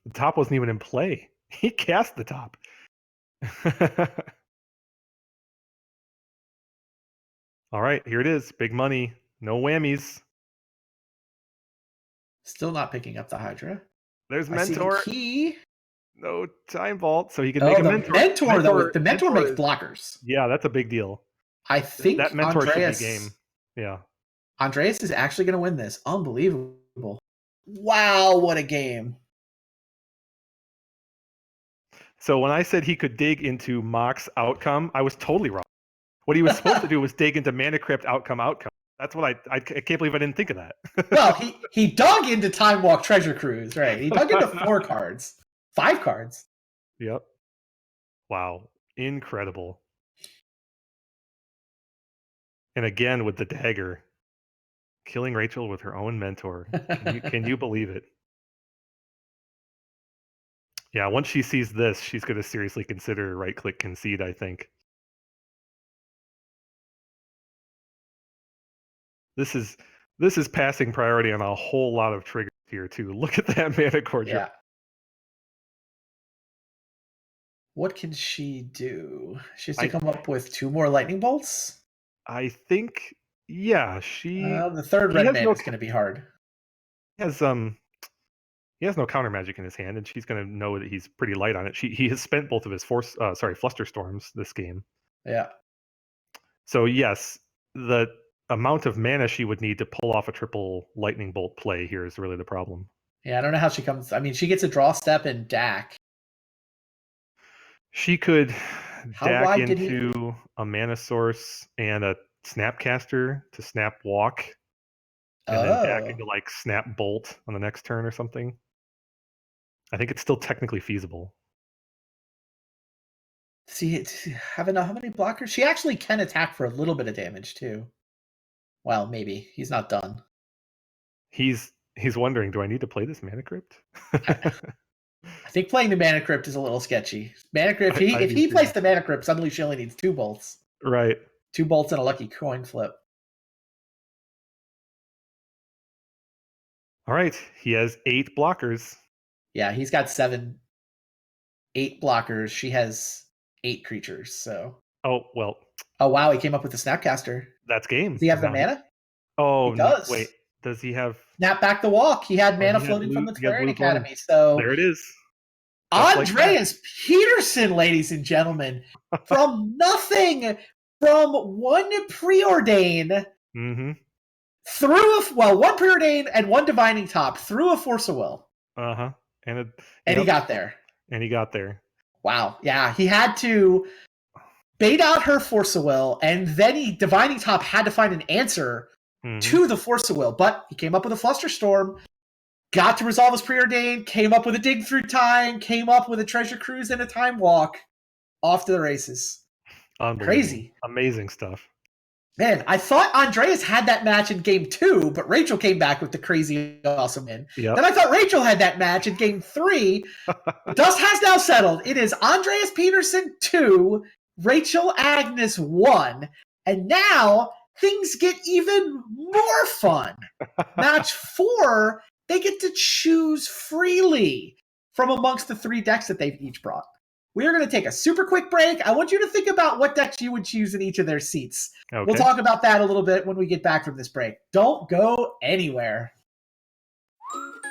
The top wasn't even in play. He cast the top. All right, here it is. Big money. No whammies. Still not picking up the Hydra. There's I see the Mentor. key. No Time Vault, so he can make Oh, a the Mentor. mentor though. The mentor makes Is, blockers. yeah, that's a big deal. I That think Mentor should be game. Yeah. Andreas is actually going to win this. Unbelievable. Wow, what a game. So when I said he could dig into Mock's outcome, I was totally wrong. What he was supposed to do was dig into Mana Crypt outcome. That's what I can't believe I didn't think of that. Well, he dug into Time Walk Treasure Cruise, right? He dug into 4 cards. 5 cards. Yep. Wow. Incredible. And again with the dagger. Killing Rachel with her own mentor. Can you believe it? Yeah, once she sees this, she's going to seriously consider right-click concede, I think. This is passing priority on a whole lot of triggers here too. Look at that mana core draw. Yeah. What can she do? She has to come up with 2 more lightning bolts? I think, yeah, The third red man is going to be hard. He has no counter magic in his hand, and she's going to know that he's pretty light on it. He has spent both of his Flusterstorms this game. Yeah. So yes, the amount of mana she would need to pull off a triple lightning bolt play here is really the problem. Yeah, I don't know how she comes. I mean, she gets a draw step and DAC. She could How DAC wide did into a mana source and a Snapcaster to snap walk, and then DAC into like snap bolt on the next turn or something. I think it's still technically feasible. See, have enough. How many blockers? She actually can attack for a little bit of damage too. Well, maybe he's not done. He's wondering, do I need to play this Mana Crypt? I think playing the Mana Crypt is a little sketchy. Mana Crypt. If he plays the Mana Crypt, suddenly she only needs 2 bolts. Right. 2 bolts and a lucky coin flip. All right. He has 8 blockers. Yeah, he's got 8 blockers. She has 8 creatures. So. Oh well. Oh wow, he came up with the Snapcaster. That's game. Does he have the mana? Oh, he does. Wait. Does he have Snap Back the Walk? He had mana floating from the Tolarian Academy. So there it is. Andreas Peterson, ladies and gentlemen, from nothing, from one preordain through one preordain and one divining top through a Force of Will. And he got there. And he got there. Wow. Yeah, he had to bait out her Force of Will, and then divining top had to find an answer to the Force of Will, but he came up with a Flusterstorm, got to resolve his preordained, came up with a Dig Through Time, came up with a Treasure Cruise and a Time Walk. Off to the races. Crazy. Amazing stuff. Man, I thought Andreas had that match in game 2, but Rachel came back with the crazy awesome win. Yep. Then I thought Rachel had that match in game 3. The dust has now settled. It is Andreas Peterson 2, Rachel Agnes 1, and now things get even more fun. Match 4, they get to choose freely from amongst the 3 decks that they've each brought. We are going to take a super quick break. I want you to think about what decks you would choose in each of their seats. Okay. We'll talk about that a little bit when we get back from this break. Don't go anywhere.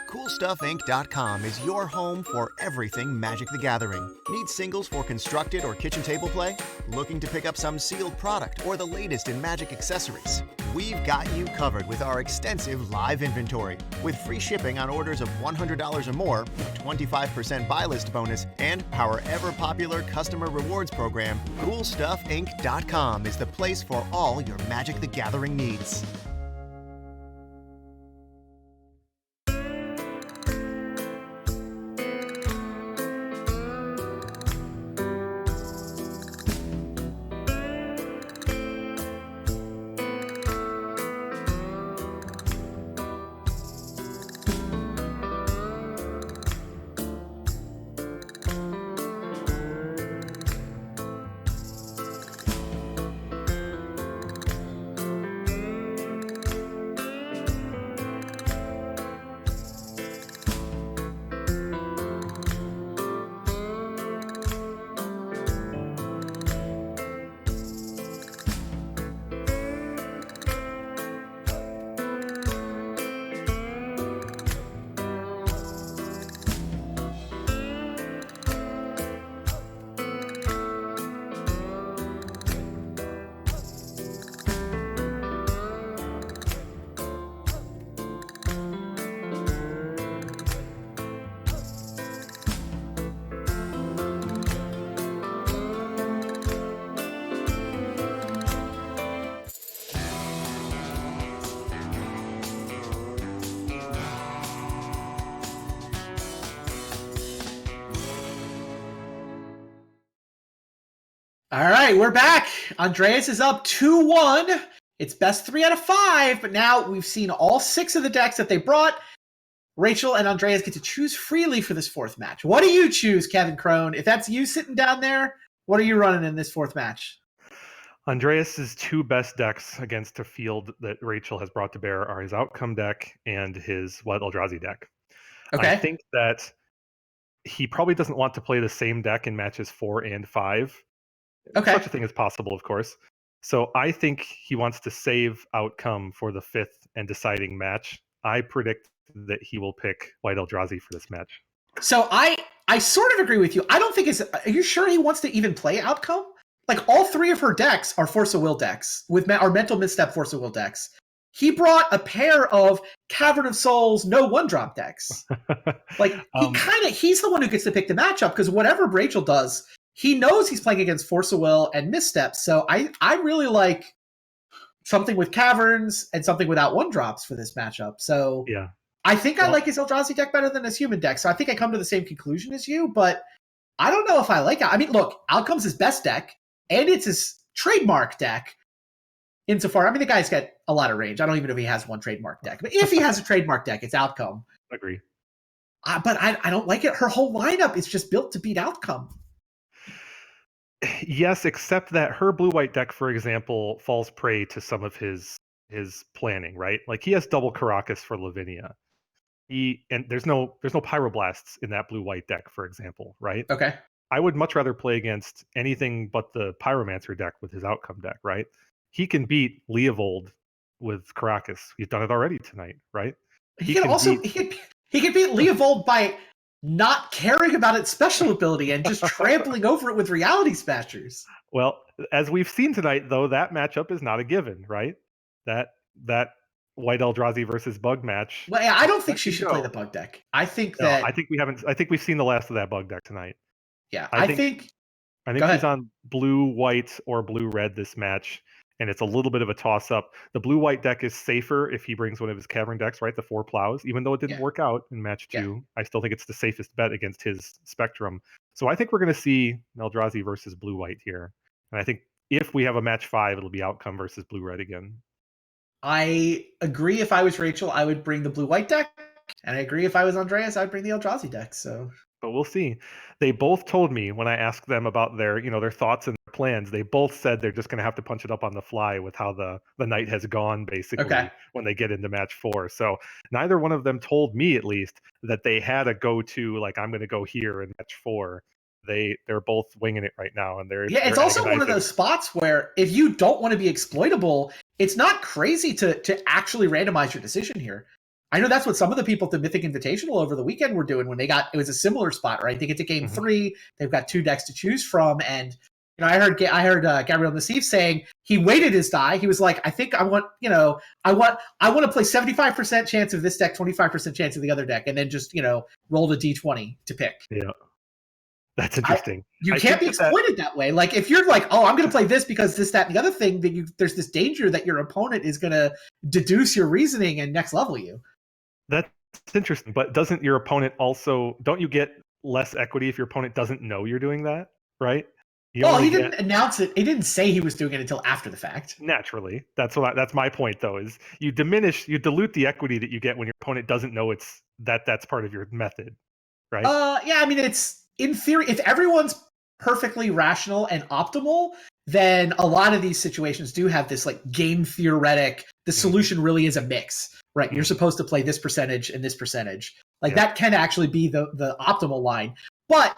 CoolStuffInc.com is your home for everything Magic the Gathering. Need singles for constructed or kitchen table play? Looking to pick up some sealed product or the latest in Magic accessories? We've got you covered with our extensive live inventory. With free shipping on orders of $100 or more, a 25% buy list bonus, and our ever-popular customer rewards program, CoolStuffInc.com is the place for all your Magic the Gathering needs. All right, we're back. Andreas is up 2-1. It's best 3 out of 5, but now we've seen all 6 of the decks that they brought. Rachel and Andreas get to choose freely for this 4th match. What do you choose, Kevin Crone? If that's you sitting down there, what are you running in this 4th match? Andreas's 2 best decks against a field that Rachel has brought to bear are his Outcome deck and his White Eldrazi deck. Okay. I think that he probably doesn't want to play the same deck in matches 4 and 5. Okay. Such a thing is possible, of course. So I think he wants to save Outcome for the 5th and deciding match. I predict that he will pick White Eldrazi for this match. So I sort of agree with you. I don't think it's... Are you sure he wants to even play Outcome? Like, all 3 of her decks are Force of Will decks, are Mental Misstep Force of Will decks. He brought a pair of Cavern of Souls, no 1-drop decks. Like, he's the one who gets to pick the matchup, because whatever Rachel does, he knows he's playing against Force of Will and Missteps. So I really like something with Caverns and something without 1-drops for this matchup. So yeah. I think I like his Eldrazi deck better than his human deck. So I think I come to the same conclusion as you, but I don't know if I like it. I mean, look, Outcome's his best deck, and it's his trademark deck. Insofar, I mean, the guy's got a lot of range. I don't even know if he has one trademark deck. But if he has a trademark deck, it's Outcome. Agree. But I don't like it. Her whole lineup is just built to beat Outcome. Yes, except that her blue-white deck, for example, falls prey to some of his planning, right? Like, he has double Caracas for Lavinia. And there's no Pyroblasts in that blue-white deck, for example, right? Okay. I would much rather play against anything but the Pyromancer deck with his Outcome deck, right? He can beat Leovold with Caracas. He's done it already tonight, right? He can beat Leovold by not caring about its special ability and just trampling over it with Reality Smashers. Well, as we've seen tonight, though, that matchup is not a given, right? That White Eldrazi versus Bug match. Well, I don't think she should play the Bug deck. I think that... I think we haven't... I think we've seen the last of that Bug deck tonight. Yeah, I think he's on blue-white or blue-red this match, and it's a little bit of a toss-up. The blue-white deck is safer if he brings one of his Cavern decks, right? The 4 Plows. Even though it didn't work out in match 2, I still think it's the safest bet against his Spectrum. So I think we're going to see Eldrazi versus blue-white here. And I think if we have a match 5, it'll be Outcome versus blue-red again. I agree. If I was Rachel, I would bring the blue-white deck. And I agree if I was Andreas, I'd bring the Eldrazi deck. So... But we'll see. They both told me when I asked them about their thoughts and their plans, they both said they're just going to have to punch it up on the fly with how the night has gone, basically, when they get into match 4. So neither one of them told me, at least, that they had a go-to, like, I'm going to go here in match 4. They're both winging it right now, and they're it's also one of those spots where if you don't want to be exploitable, it's not crazy to actually randomize your decision here. I know that's what some of the people at the Mythic Invitational over the weekend were doing when it was a similar spot, right? They get to game 3, they've got 2 decks to choose from, and I heard Gabriel Nassif saying he weighted his die. He was like, I think I want to play 75% chance of this deck, 25% chance of the other deck, and then just roll the d20 to pick. Yeah, that's interesting. You can't be exploited that way. Like, if you're like, oh, I'm going to play this because this, that, and the other thing, then there's this danger that your opponent is going to deduce your reasoning and next level you. That's interesting, but don't you get less equity if your opponent doesn't know you're doing that, right? He didn't announce it. He didn't say he was doing it until after the fact. Naturally. That's my point, though, is you dilute the equity that you get when your opponent doesn't know that's part of your method, right? Yeah, I mean, it's, in theory, if everyone's perfectly rational and optimal, then a lot of these situations do have this, like, game theoretic, the solution really is a mix. Right, you're supposed to play this percentage and this percentage. Like, that can actually be the optimal line. But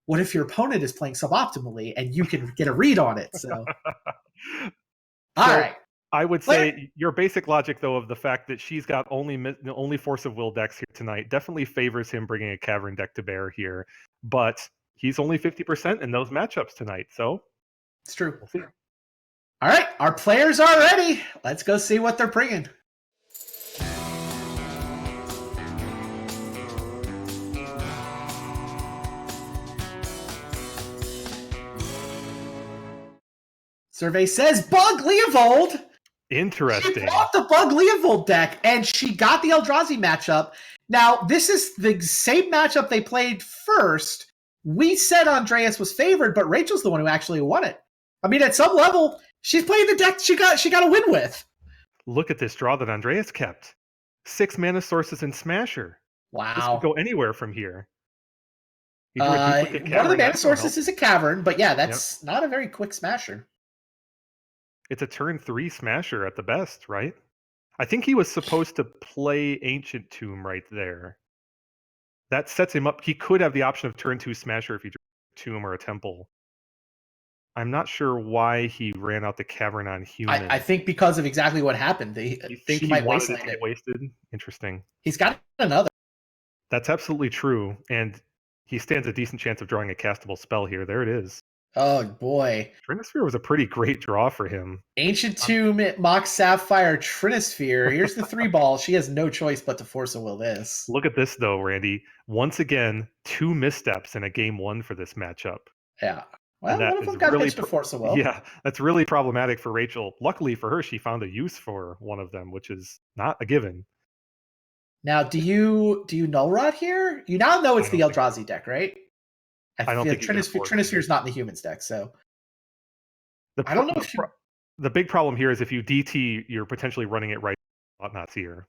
what if your opponent is playing suboptimally and you can get a read on it? So, all right. I would say your basic logic, though, of the fact that she's got only Force of Will decks here tonight definitely favors him bringing a Cavern deck to bear here. But he's only 50% in those matchups tonight, so it's true. We'll see. All right, our players are ready. Let's go see what they're bringing. Survey says Bug Leovold. Interesting. She bought the Bug Leovold deck, and she got the Eldrazi matchup. Now, this is the same matchup they played first. We said Andreas was favored, but Rachel's the one who actually won it. I mean, at some level, she's playing the deck she got a win with. Look at this draw that Andreas kept. 6 mana sources and Smasher. This could Wow. go anywhere from here. He drew a duplicate One of cavern. the mana That's no help. sources is a cavern, but yeah, that's not a very quick smasher. It's a turn 3 Smasher at the best, right? I think he was supposed to play Ancient Tomb right there. That sets him up. He could have the option of turn 2 Smasher if he drew a Tomb or a Temple. I'm not sure why he ran out the cavern on human. I think because of exactly what happened. You think he wanted it to get wasted? Interesting. He's got another. That's absolutely true, and he stands a decent chance of drawing a castable spell here. There it is. Oh boy. Trinisphere was a pretty great draw for him. Ancient Tomb, Mox Sapphire, Trinisphere. Here's the 3-ball. She has no choice but to Force of Will this. Look at this though, Randy. Once again, 2 missteps in a game 1 for this matchup. Yeah. Well, that one of them is got really pitched to Force of Will. Yeah, that's really problematic for Rachel. Luckily for her, she found a use for one of them, which is not a given. Now, do you Null Rod here? You now know it's I the don't think Eldrazi deck, right? I don't think Trinisphere's not in the humans deck, so I don't know if you... The big problem here is if you DT, you're potentially running it right not here.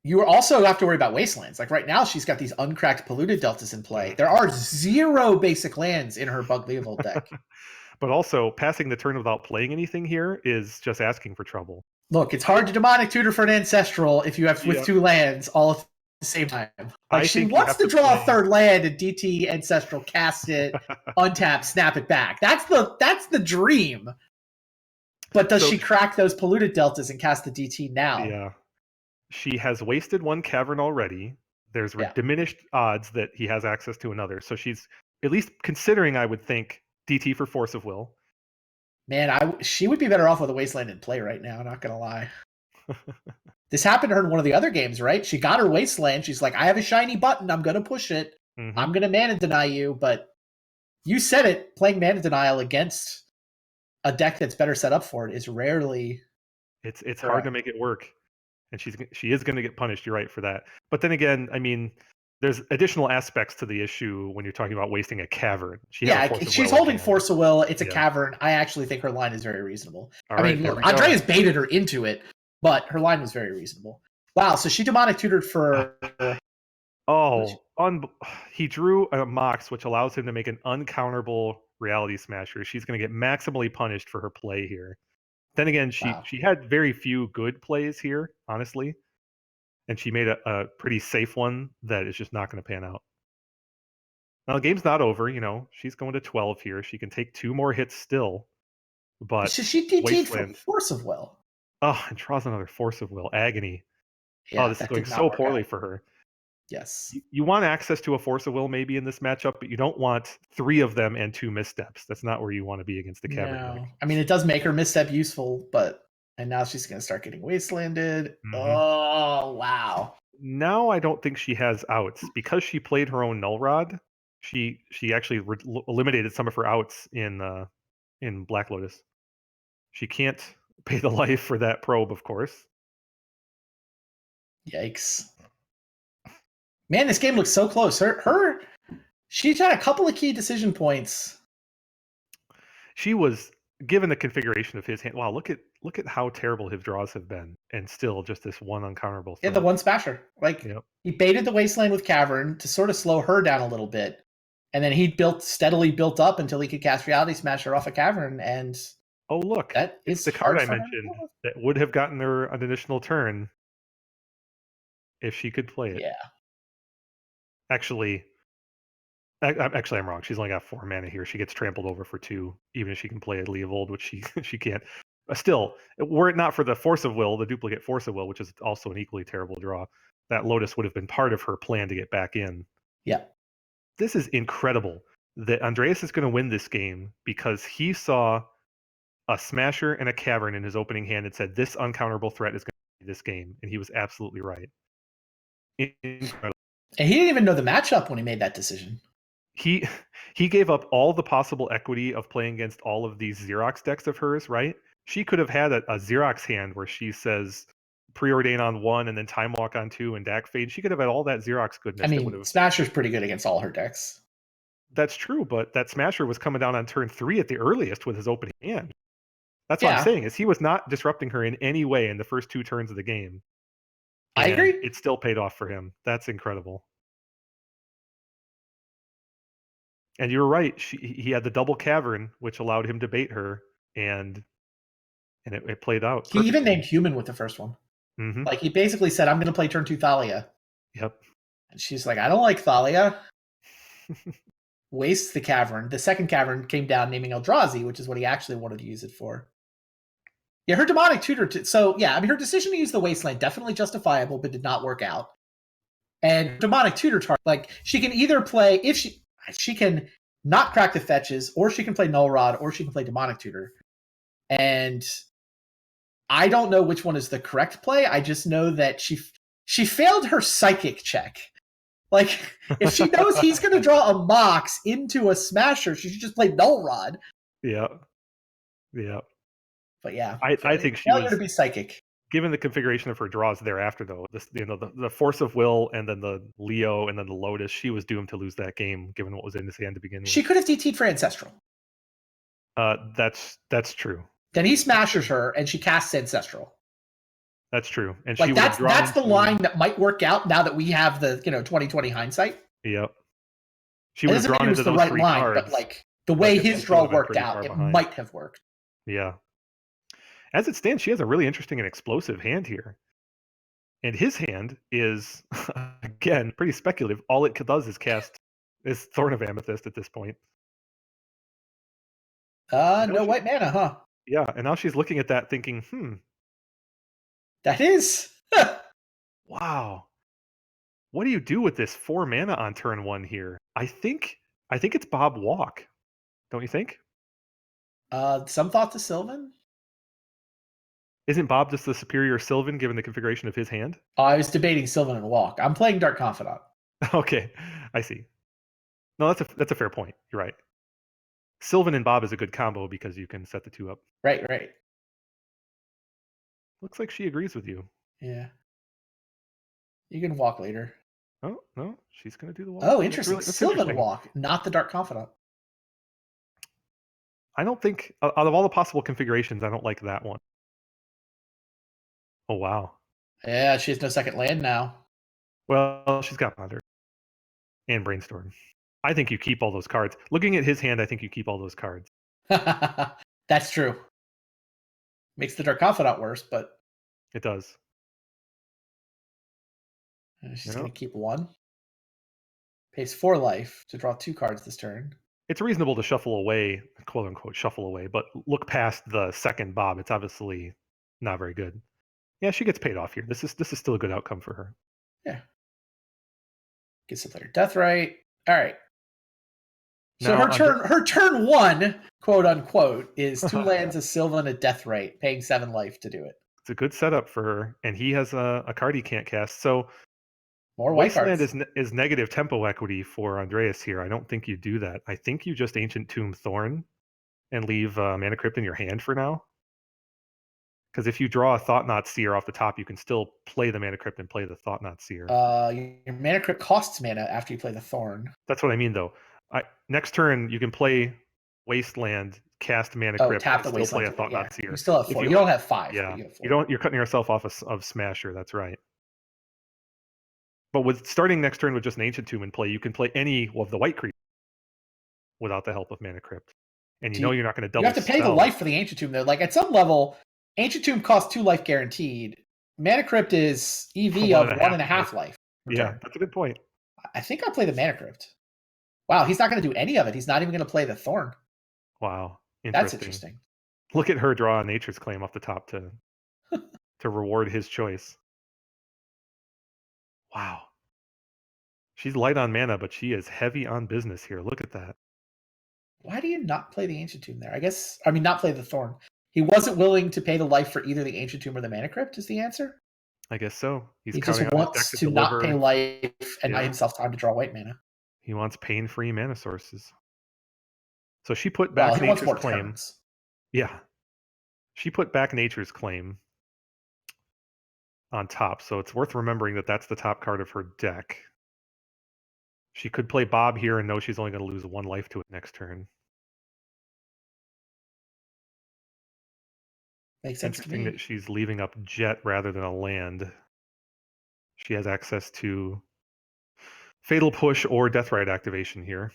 You also have to worry about wastelands. Like right now, she's got these uncracked polluted deltas in play. There are 0 basic lands in her Bug Leovold deck. But also, passing the turn without playing anything here is just asking for trouble. Look, it's hard to Demonic Tutor for an Ancestral if you have with 2 lands all at the same time. Like she wants to draw a 3rd land and DT Ancestral, cast it, untap, snap it back. That's the dream. But does she crack those polluted deltas and cast the DT now? Yeah. She has wasted 1 cavern already. There's diminished odds that he has access to another. So she's at least considering, I would think, DT for Force of Will. Man, she would be better off with a Wasteland in play right now, not going to lie. This happened to her in one of the other games, right? She got her Wasteland. She's like, I have a shiny button. I'm going to push it. Mm-hmm. I'm going to mana deny you. But you said it, playing mana denial against a deck that's better set up for it is rarely... It's hard to make it work. And she is going to get punished, you're right, for that. But then again, I mean, there's additional aspects to the issue when you're talking about wasting a cavern. She's holding Force of Will. It's a cavern. I actually think her line is very reasonable. Look, Andreas baited her into it, but her line was very reasonable. Wow, so she Demonic Tutored for... he drew a Mox, which allows him to make an uncounterable Reality Smasher. She's going to get maximally punished for her play here. Then again, she had very few good plays here, honestly. And she made a pretty safe one that is just not going to pan out. Now, the game's not over, She's going to 12 here. She can take 2 more hits still. But she DT'd for Force of Will. Oh, and draws another Force of Will. Agony. Yeah, this is going so poorly for her. Yes. You want access to a Force of Will maybe in this matchup, but you don't want 3 of them and 2 missteps. That's not where you want to be against the cavern deck. I mean, it does make her misstep useful, but... And now she's going to start getting wastelanded. Mm-hmm. Oh, wow. Now I don't think she has outs. Because she played her own Null Rod, she actually eliminated some of her outs in Black Lotus. She can't pay the life for that probe, of course. Yikes. Man, this game looks so close. She's had a couple of key decision points. She was given the configuration of his hand. Wow, look at how terrible his draws have been, and still just this one uncounterable thing. Yeah, the one Smasher. He baited the Wasteland with Cavern to sort of slow her down a little bit, and then he steadily built up until he could cast Reality Smasher off a Cavern. And look, that is the card I mentioned that would have gotten her an additional turn if she could play it. Yeah. Actually, I'm wrong. She's only got 4 mana here. She gets trampled over for 2, even if she can play a Leovold, which she can't. Still, were it not for the Force of Will, the duplicate Force of Will, which is also an equally terrible draw, that Lotus would have been part of her plan to get back in. Yeah. This is incredible that Andreas is going to win this game because he saw a Smasher and a Cavern in his opening hand and said, this uncounterable threat is going to be this game. And he was absolutely right. Incredible. And he didn't even know the matchup when he made that decision. He gave up all the possible equity of playing against all of these Xerox decks of hers, right? She could have had a Xerox hand where she says Preordain on 1 and then Time Walk on 2 and Dak Fade. She could have had all that Xerox goodness. I mean, Smasher's pretty good against all her decks. That's true, but that Smasher was coming down on turn 3 at the earliest with his opening hand. That's what I'm Yeah, saying, is he was not disrupting her in any way in the first 2 turns of the game, I and agree. it still paid off for him. That's incredible. And you were right, he had the double cavern, which allowed him to bait her, and it played out He even perfectly. named human with the first one. Mhm. Like, he basically said, I'm going to play turn 2 Thalia. Yep. And she's like, I don't like Thalia. Wastes the cavern. The second cavern came down naming Eldrazi, which is what he actually wanted to use it for. Yeah, her demonic tutor. So, yeah, I mean, her decision to use the wasteland, definitely justifiable, but did not work out. And demonic tutor, like, she can either play, if she can not crack the fetches, or she can play null rod, or she can play demonic tutor. And I don't know which one is the correct play. I just know that she failed her psychic check. Like, if she knows he's going to draw a Mox into a Smasher, she should just play null rod. Yeah. Yeah. But yeah, I think she failure was, to be psychic. given the configuration of her draws thereafter, though, this, the Force of Will and then the Leo and then the Lotus, she was doomed to lose that game, given what was in his hand to begin with. She could have DT'd for Ancestral. That's true. Then he smashes her, and she casts Ancestral. That's true. And Like, she would have drawn that's the line that might work out now that we have the 2020 hindsight. Yep. She It would have doesn't mean drawn it was into the those right 3 line, cards. but like the way but his it draw would have been worked pretty out, far it behind. might have worked. Yeah. As it stands, she has a really interesting and explosive hand here. And his hand is, again, pretty speculative. All it does is cast is Thorn of Amethyst at this point. No white mana, huh? Yeah, and now she's looking at that thinking, That is. wow. What do you do with this 4 mana on turn 1 here? I think it's Bob Walk. Don't you think? Some thought to Sylvan. Isn't Bob just the superior Sylvan given the configuration of his hand? I was debating Sylvan and Walk. I'm playing Dark Confidant. Okay, I see. No, that's a fair point. You're right. Sylvan and Bob is a good combo because you can set the 2 up. Right. Looks like she agrees with you. Yeah. You can walk later. Oh, no, she's going to do the walk. Oh, interesting. That's Sylvan interesting. Walk, not the Dark Confidant. I don't think, out of all the possible configurations, I don't like that one. Oh, wow. Yeah, she has no second land now. Well, she's got Ponder and Brainstorm. I think you keep all those cards. Looking at his hand, I think you keep all those cards. That's true. Makes the Dark Confidant worse, but It does. she's going to keep 1. Pays 4 life to draw 2 cards this turn. It's reasonable to shuffle away, quote unquote, shuffle away, but look past the second Bob. It's obviously not very good. Yeah, she gets paid off here. This is still a good outcome for her. Yeah. Gets to play her Deathrite. All right. So Now, her turn 1, quote unquote, is 2 lands, a Sylvan, and a Deathrite, paying 7 life to do it. It's a good setup for her, and he has a card he can't cast. So More white Wasteland cards. is negative tempo equity for Andreas here. I don't think you do that. I think you just Ancient Tomb Thorn and leave Mana Crypt in your hand for now. Because if you draw a Thought Knot Seer off the top, you can still play the Mana Crypt and play the Thought Knot Seer. Your Mana Crypt costs mana after you play the Thorn. That's what I mean, though. Next turn, you can play Wasteland, cast Mana Crypt, tap the and still play a Wasteland. Thought Yeah. Knot Seer. You still have 4. You don't have 5. Yeah, you have 4. You're cutting yourself off of Smasher. That's right. But with starting next turn with just an Ancient Tomb in play, you can play any of the white creatures without the help of Mana Crypt. And you're not going to double. You have to pay the life for the Ancient Tomb, though. Like, at some level, Ancient Tomb costs 2 life guaranteed. Mana Crypt is EV of 1.5 life. Yeah, that's a good point. I think I'll play the Mana Crypt. Wow, he's not going to do any of it. He's not even going to play the Thorn. Wow. That's interesting. Look at her draw a Nature's Claim off the top to reward his choice. Wow. She's light on mana, but she is heavy on business here. Look at that. Why do you not play the Ancient Tomb there? Not play the Thorn. He wasn't willing to pay the life for either the Ancient Tomb or the Mana Crypt, is the answer? I guess so. He just wants to not pay life and buy himself time to draw white mana. He wants pain-free mana sources. So she put back Nature's Claim. Turns. Yeah. She put back Nature's Claim on top, so it's worth remembering that that's the top card of her deck. She could play Bob here and know she's only going to lose 1 life to it next turn. Makes sense to Interesting me. that she's leaving up Jet rather than a land. She has access to Fatal Push or Deathrite activation here.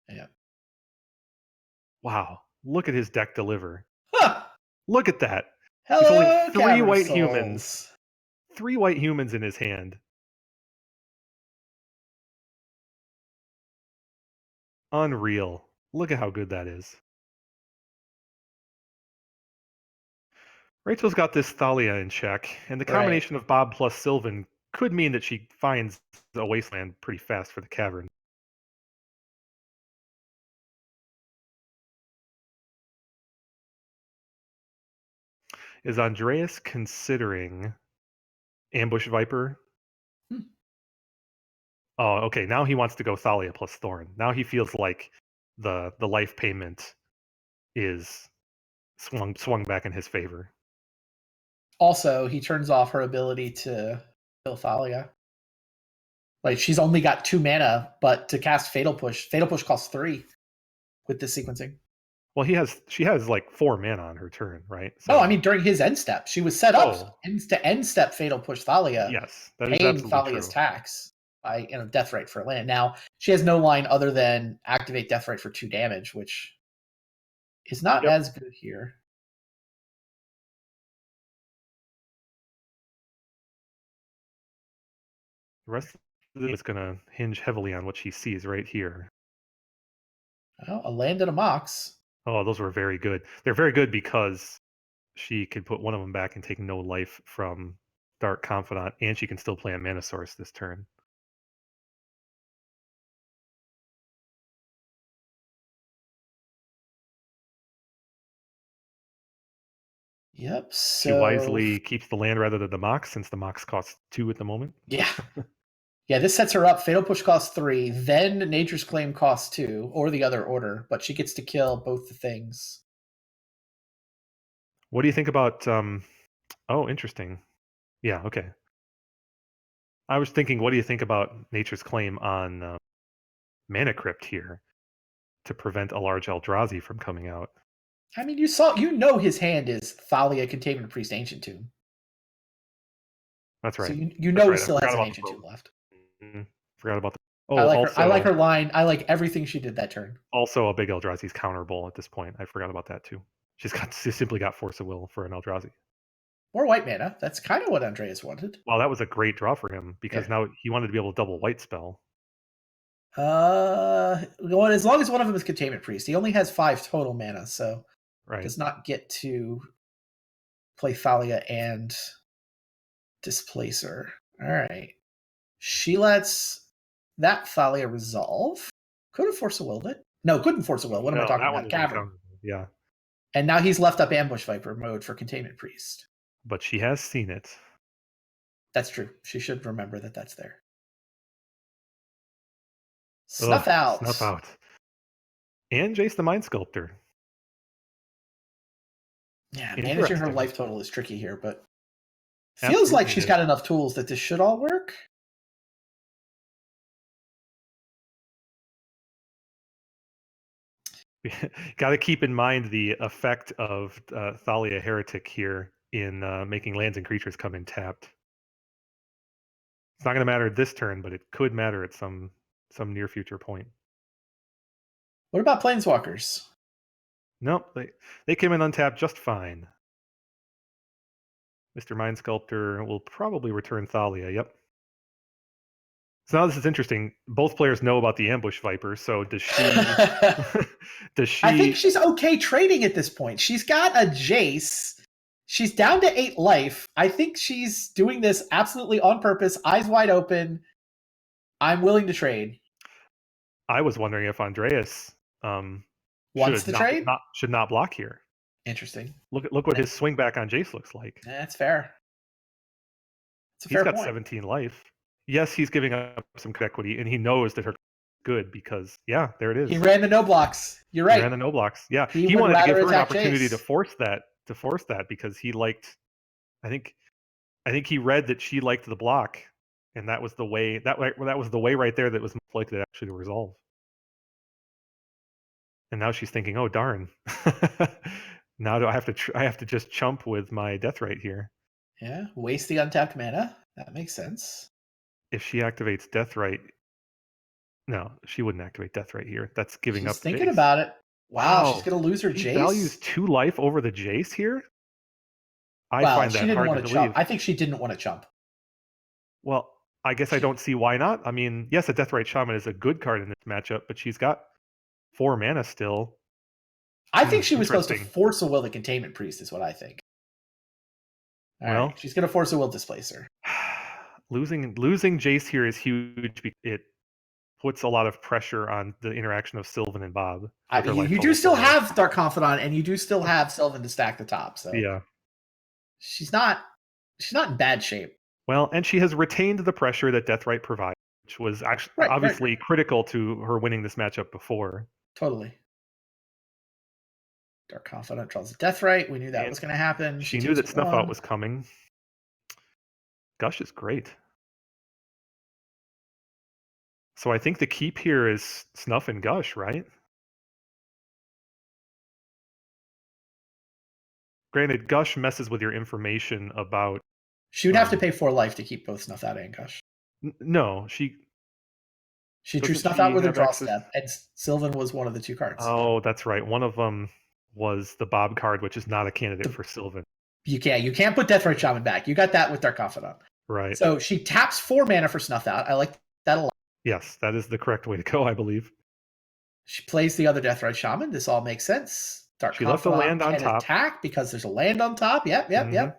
Yeah. Wow, look at his deck deliver. Huh. Look at that. He's Hello, holding 3 Cavern white Souls. humans. 3 white humans in his hand. Unreal. Look at how good that is. Rachel's got this Thalia in check, and the combination of Bob plus Sylvan could mean that she finds a wasteland pretty fast for the cavern. Is Andreas considering Ambush Viper? Oh, okay. Now he wants to go Thalia plus Thorn. Now he feels like the life payment is swung back in his favor. Also, he turns off her ability to kill Thalia. Like, she's only got 2 mana, but to cast Fatal Push costs 3 with this sequencing. Well, she has like 4 mana on her turn, right? So, I mean, during his end step, she was set up to end step Fatal Push Thalia. Yes, that is paying absolutely Thalia's true. tax by Deathrite for land. Now, she has no line other than activate Deathrite for 2 damage, which is not as good here. The rest of it is going to hinge heavily on what she sees right here. Well, a land and a Mox. Oh, those were very good. They're very good because she could put one of them back and take no life from Dark Confidant, and she can still play a Mana Source this turn. Yep. So she wisely keeps the land rather than the Mox, since the Mox costs 2 at the moment. Yeah. Yeah, this sets her up. Fatal Push costs 3, then Nature's Claim costs 2, or the other order, but she gets to kill both the things. What do you think about oh, interesting. Yeah, okay. I was thinking, what do you think about Nature's Claim on Mana Crypt here to prevent a large Eldrazi from coming out? I mean, you know his hand is Thalia, Containment Priest, Ancient Tomb. That's right. So you know he still has an Ancient Tomb left. Forgot about the. Oh, I like her line. I like everything she did that turn. Also, a big Eldrazi's counterable at this point. I forgot about that too. She simply got Force of Will for an Eldrazi. More white mana. That's kind of what Andreas wanted. Well, that was a great draw for him because now he wanted to be able to double white spell. Well, as long as one of them is Containment Priest, he only has 5 total mana, so does not get to play Thalia and Displacer. All right. She lets that Thalia resolve. Could have Force of Willed it. No, couldn't Force of Will. What am I talking about? Cavern. Yeah. And now he's left up Ambush Viper mode for Containment Priest. But she has seen it. That's true. She should remember that that's there. Snuff Out. Snuff Out. And Jace the Mind Sculptor. Yeah, managing her life total is tricky here, but feels like she's got enough tools that this should all work. Got to keep in mind the effect of Thalia Heretic here in making lands and creatures come in tapped. It's not going to matter this turn, but it could matter at some near future point. What about Planeswalkers? Nope, they came in untapped just fine. Mr. Mind Sculptor will probably return Thalia, yep. So now this is interesting. Both players know about the Ambush Viper, so does she... does she... I think she's okay trading at this point. She's got a Jace. She's down to 8 life. I think she's doing this absolutely on purpose, eyes wide open. I'm willing to trade. I was wondering if Andreas wants to trade? Should not block here. Interesting. Look what his swing back on Jace looks like. That's fair. He's got 17 life. Yes, he's giving up some equity, and he knows that her good because there it is. He ran the no blocks. You're right. He ran the no blocks. Yeah, he wanted to give her an opportunity to force that because he liked. I think he read that she liked the block And that was the way that was the way right there that was most likely to actually resolve. And now she's thinking, "Oh darn, now do I have to I have to just chump with my death right here." Yeah, waste the untapped mana. That makes sense. If she activates death right, no, she wouldn't activate death right here. That's giving She's up thinking Jace. about it. Wow, she's Wow, gonna lose her she values Jace. 2 life over the Jace here. I Well, find she that didn't hard want to to chump. believe. I think she didn't want to chump. Well, I guess I She, don't see why not. I mean, yes, a Deathrite Shaman is a good card in this matchup, but she's got 4 mana still. I think she was supposed to Interesting. force a will the containment priest, is what I think. All Well, right, she's gonna force a will displacer. losing Jace here is huge. It puts a lot of pressure on the interaction of Sylvan and Bob with her life You do total still so low. have Dark Confidant, and you do still have Sylvan to stack the top. So Yeah. she's not in bad shape. Well, and she has retained the pressure that Deathrite provides, which was actually Right, obviously critical to her winning this matchup before. totally. Dark Confidant draws a Death Right. We knew that And was going to happen. she knew takes that Snuff Out 1. was coming. Gush is great. So I think the keep here is Snuff and Gush, right? Granted, Gush messes with your information about. She would have to pay 4 life to keep both Snuff Out and Gush. No, She drew doesn't Snuff Out she with her have draw access? step, and Sylvan was one of the 2 cards. Oh, that's right. One of them was the Bob card, which is not a candidate The- for Sylvan. You can't put Death Right Shaman back. You got that with Dark Confidant. Right. So she taps 4 mana for Snuff Out. I like that a lot. Yes, that is the correct way to go, I believe. She plays the other Death Right Shaman. This all makes sense. Dark She left a Confidant land on can top. attack because there's a land on top. Yep. Mhm.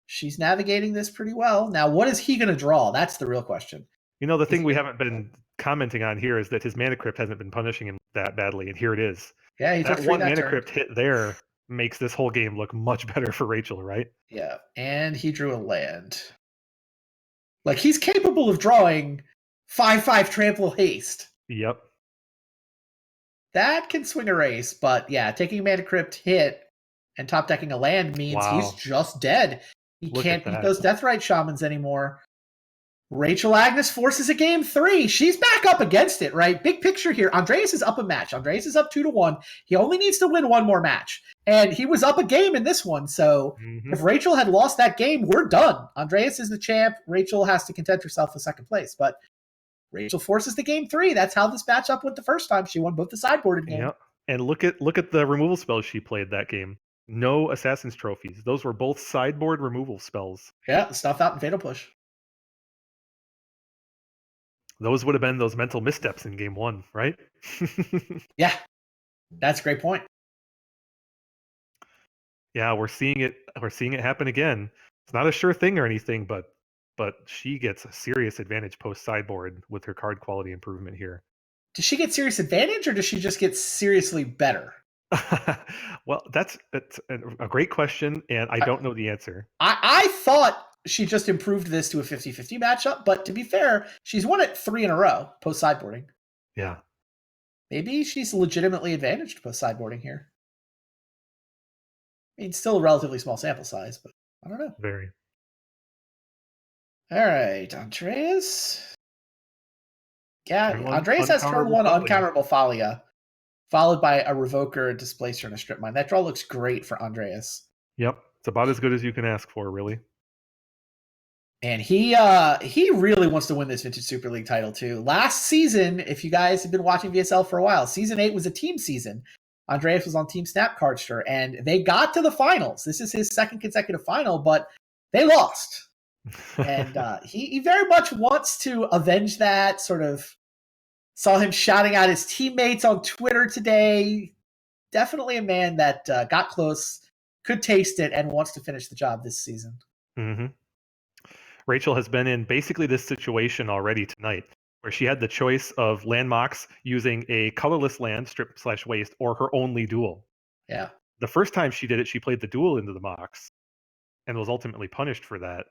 She's navigating this pretty well. Now, what is he going to draw? That's the real question. You know, the thing he we gonna- haven't been commenting on here is that his Mana Crypt hasn't been punishing him that badly, and here it is. Yeah, he took That 3 one that Mana turn. Crypt hit there makes this whole game look much better for Rachel, right? Yeah, and he drew a land. Like, he's capable of drawing 5/5 trample haste. Yep. That can swing a race, but yeah, taking a Mana Crypt hit and top decking a land means he's Wow. just dead. He Look can't at beat that. those Deathrite Shamans anymore. Rachel Agnes forces a game 3. She's back up against it, right? Big picture here. Andreas is up a match. Andreas is up 2-1. He only needs to win 1 more match. And he was up a game in this one. So Mhm. if Rachel had lost that game, we're done. Andreas is the champ. Rachel has to content herself with 2nd place. But Rachel forces the game 3. That's how this matchup went the first time. She won both the sideboarded game. Yep. And look at the removal spells she played that game. No Assassin's Trophies. Those were both sideboard removal spells. Yeah, Snuff Out and Fatal Push. Those would have been those mental missteps in game 1, right? Yeah, that's a great point. Yeah, we're seeing it happen again. It's not a sure thing or anything, but she gets a serious advantage post sideboard with her card quality improvement here. Does she get serious advantage, or does she just get seriously better? Well, that's a great question, and I don't know the answer. I thought she just improved this to a 50-50 matchup, but to be fair, she's won it 3 in a row post sideboarding. Yeah. Maybe she's legitimately advantaged post sideboarding here. I mean, still a relatively small sample size, but I don't know. Very. All right, Andreas. Yeah, Turn one, Andreas has turn 1 Uncounterable Thalia. Uncounterable Thalia, followed by a Revoker, a Displacer, and a Strip Mine. That draw looks great for Andreas. Yep. It's about as good as you can ask for, really. And he really wants to win this Vintage Super League title too. Last season, if you guys have been watching VSL for a while, season 8 was a team season. Andreas was on Team Snap Cardster, and they got to the finals. This is his 2nd consecutive final, but they lost. And he very much wants to avenge that. Sort of saw him shouting at his teammates on Twitter today. Definitely a man that got close, could taste it, and wants to finish the job this season. Mm-hmm. Rachel has been in basically this situation already tonight, where she had the choice of land mocks using a colorless land, strip/waste, or her only duel. Yeah. The first time she did it, she played the duel into the mocks and was ultimately punished for that.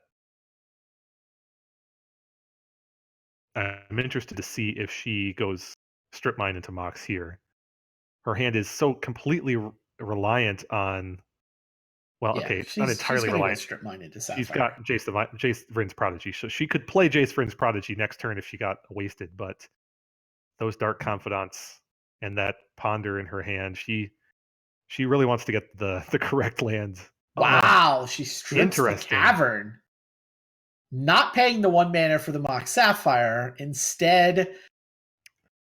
I'm interested to see if she goes strip mine into mocks here. Her hand is so completely reliant on Well, Yeah, okay, not she's entirely gonna go reliant. strip mine into She's Sapphire. got Jace Vryn's Prodigy, so she could play Jace Vryn's Prodigy next turn if she got wasted. But those Dark Confidants and that Ponder in her hand, she really wants to get the correct land. Wow, she strips the Interesting. Cavern. Not paying the 1 mana for the Mox Sapphire, instead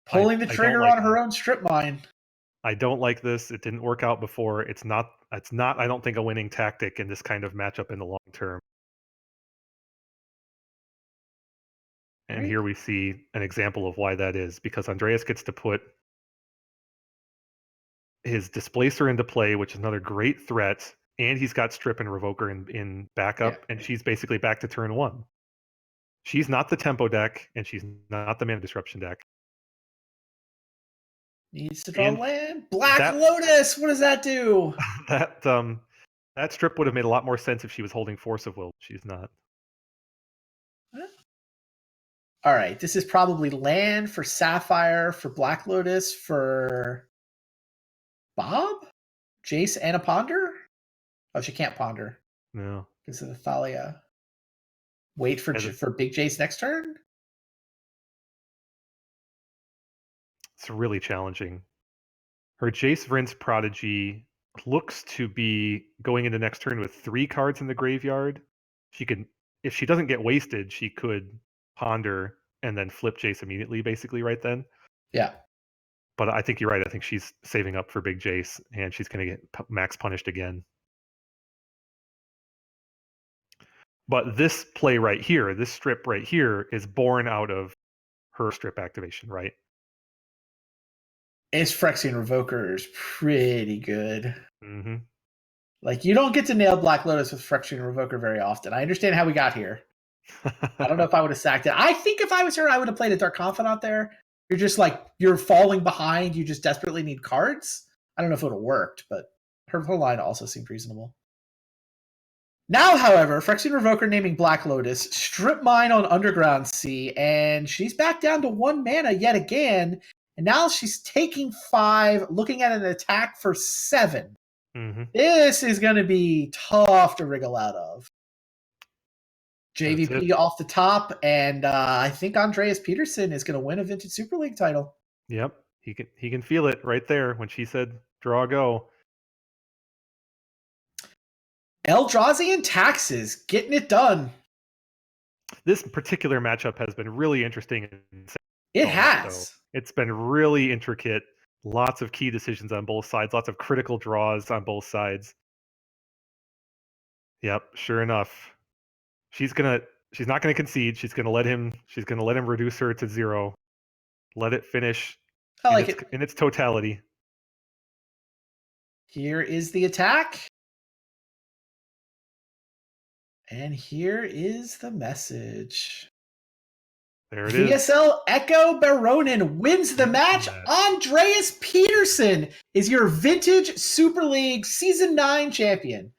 pulling the trigger on her own strip mine. I don't like this. It didn't work out before. It's not I don't think a winning tactic in this kind of matchup in the long term. And Right. here we see an example of why that is, because Andreas gets to put his Displacer into play, which is another great threat, and he's got Strip and Revoker in backup, and she's basically back to turn 1. She's not the tempo deck, and she's not the mana disruption deck. Needs to draw land. Black Lotus. What does that do? That Strip would have made a lot more sense if she was holding Force of Will. She's not. All right, this is probably land for Sapphire, for Black Lotus, for Bob? Jace and a Ponder? Oh, she can't Ponder. No. Because of the Thalia. Wait for Big Jace next turn? It's really challenging. Her Jace Vryn's Prodigy looks to be going into next turn with 3 cards in the graveyard. She could, if she doesn't get wasted, she could Ponder and then flip Jace immediately, basically, right then. Yeah. But I think you're right. I think she's saving up for Big Jace, and she's going to get max punished again. But this play right here, this strip right here, is born out of her strip activation, right? His Phyrexian Revoker is pretty good. Mm-hmm. Like, you don't get to nail Black Lotus with Phyrexian Revoker very often. I understand how we got here. I don't know if I would have sacked it. I think if I was her, I would have played a Dark Confidant there. You're just like, you're falling behind. You just desperately need cards. I don't know if it would have worked, but her line also seemed reasonable. Now, however, Phyrexian Revoker naming Black Lotus, strip mine on Underground Sea, and she's back down to 1 mana yet again. And now she's taking 5, looking at an attack for 7. Mm-hmm. This is going to be tough to wriggle out of. JVP off the top, and I think Andreas Peterson is going to win a Vintage Super League title. Yep, he can feel it right there when she said draw go. Eldrazi and Taxes, getting it done. This particular matchup has been really interesting. It has. So it's been really intricate. Lots of key decisions on both sides. Lots of critical draws on both sides. Yep, sure enough. She's not gonna concede. She's gonna let him reduce her to 0. Let it finish in its totality. Here is the attack. And here is the message. There it is. VSL Echo Baronin wins the match. Andreas Peterson is your Vintage Super League Season 9 champion.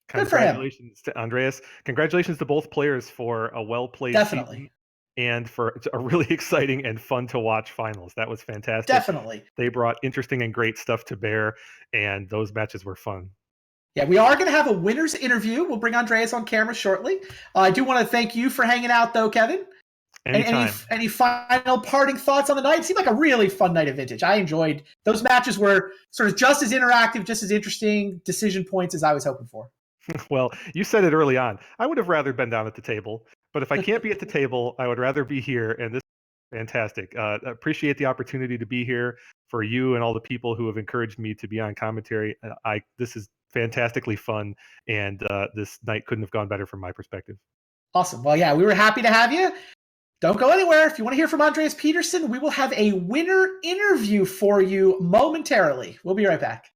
Congratulations to Andreas. Congratulations to both players for a well-played season and for a really exciting and fun to watch finals. That was fantastic. Definitely. They brought interesting and great stuff to bear, and those matches were fun. Yeah, we are going to have a winner's interview. We'll bring Andreas on camera shortly. I do want to thank you for hanging out, though, Kevin. Anytime. Any final parting thoughts on the night? It seemed like a really fun night of Vintage. I enjoyed those matches. Were sort of just as interactive, just as interesting decision points as I was hoping for. Well, you said it early on. I would have rather been down at the table, but if I can't be at the table, I would rather be here. And this is fantastic. Appreciate the opportunity to be here for you and all the people who have encouraged me to be on commentary. This is fantastically fun, and this night couldn't have gone better from my perspective. Awesome. Well, yeah, we were happy to have you. Don't go anywhere. If you want to hear from Andreas Peterson, we will have a winner interview for you momentarily. We'll be right back.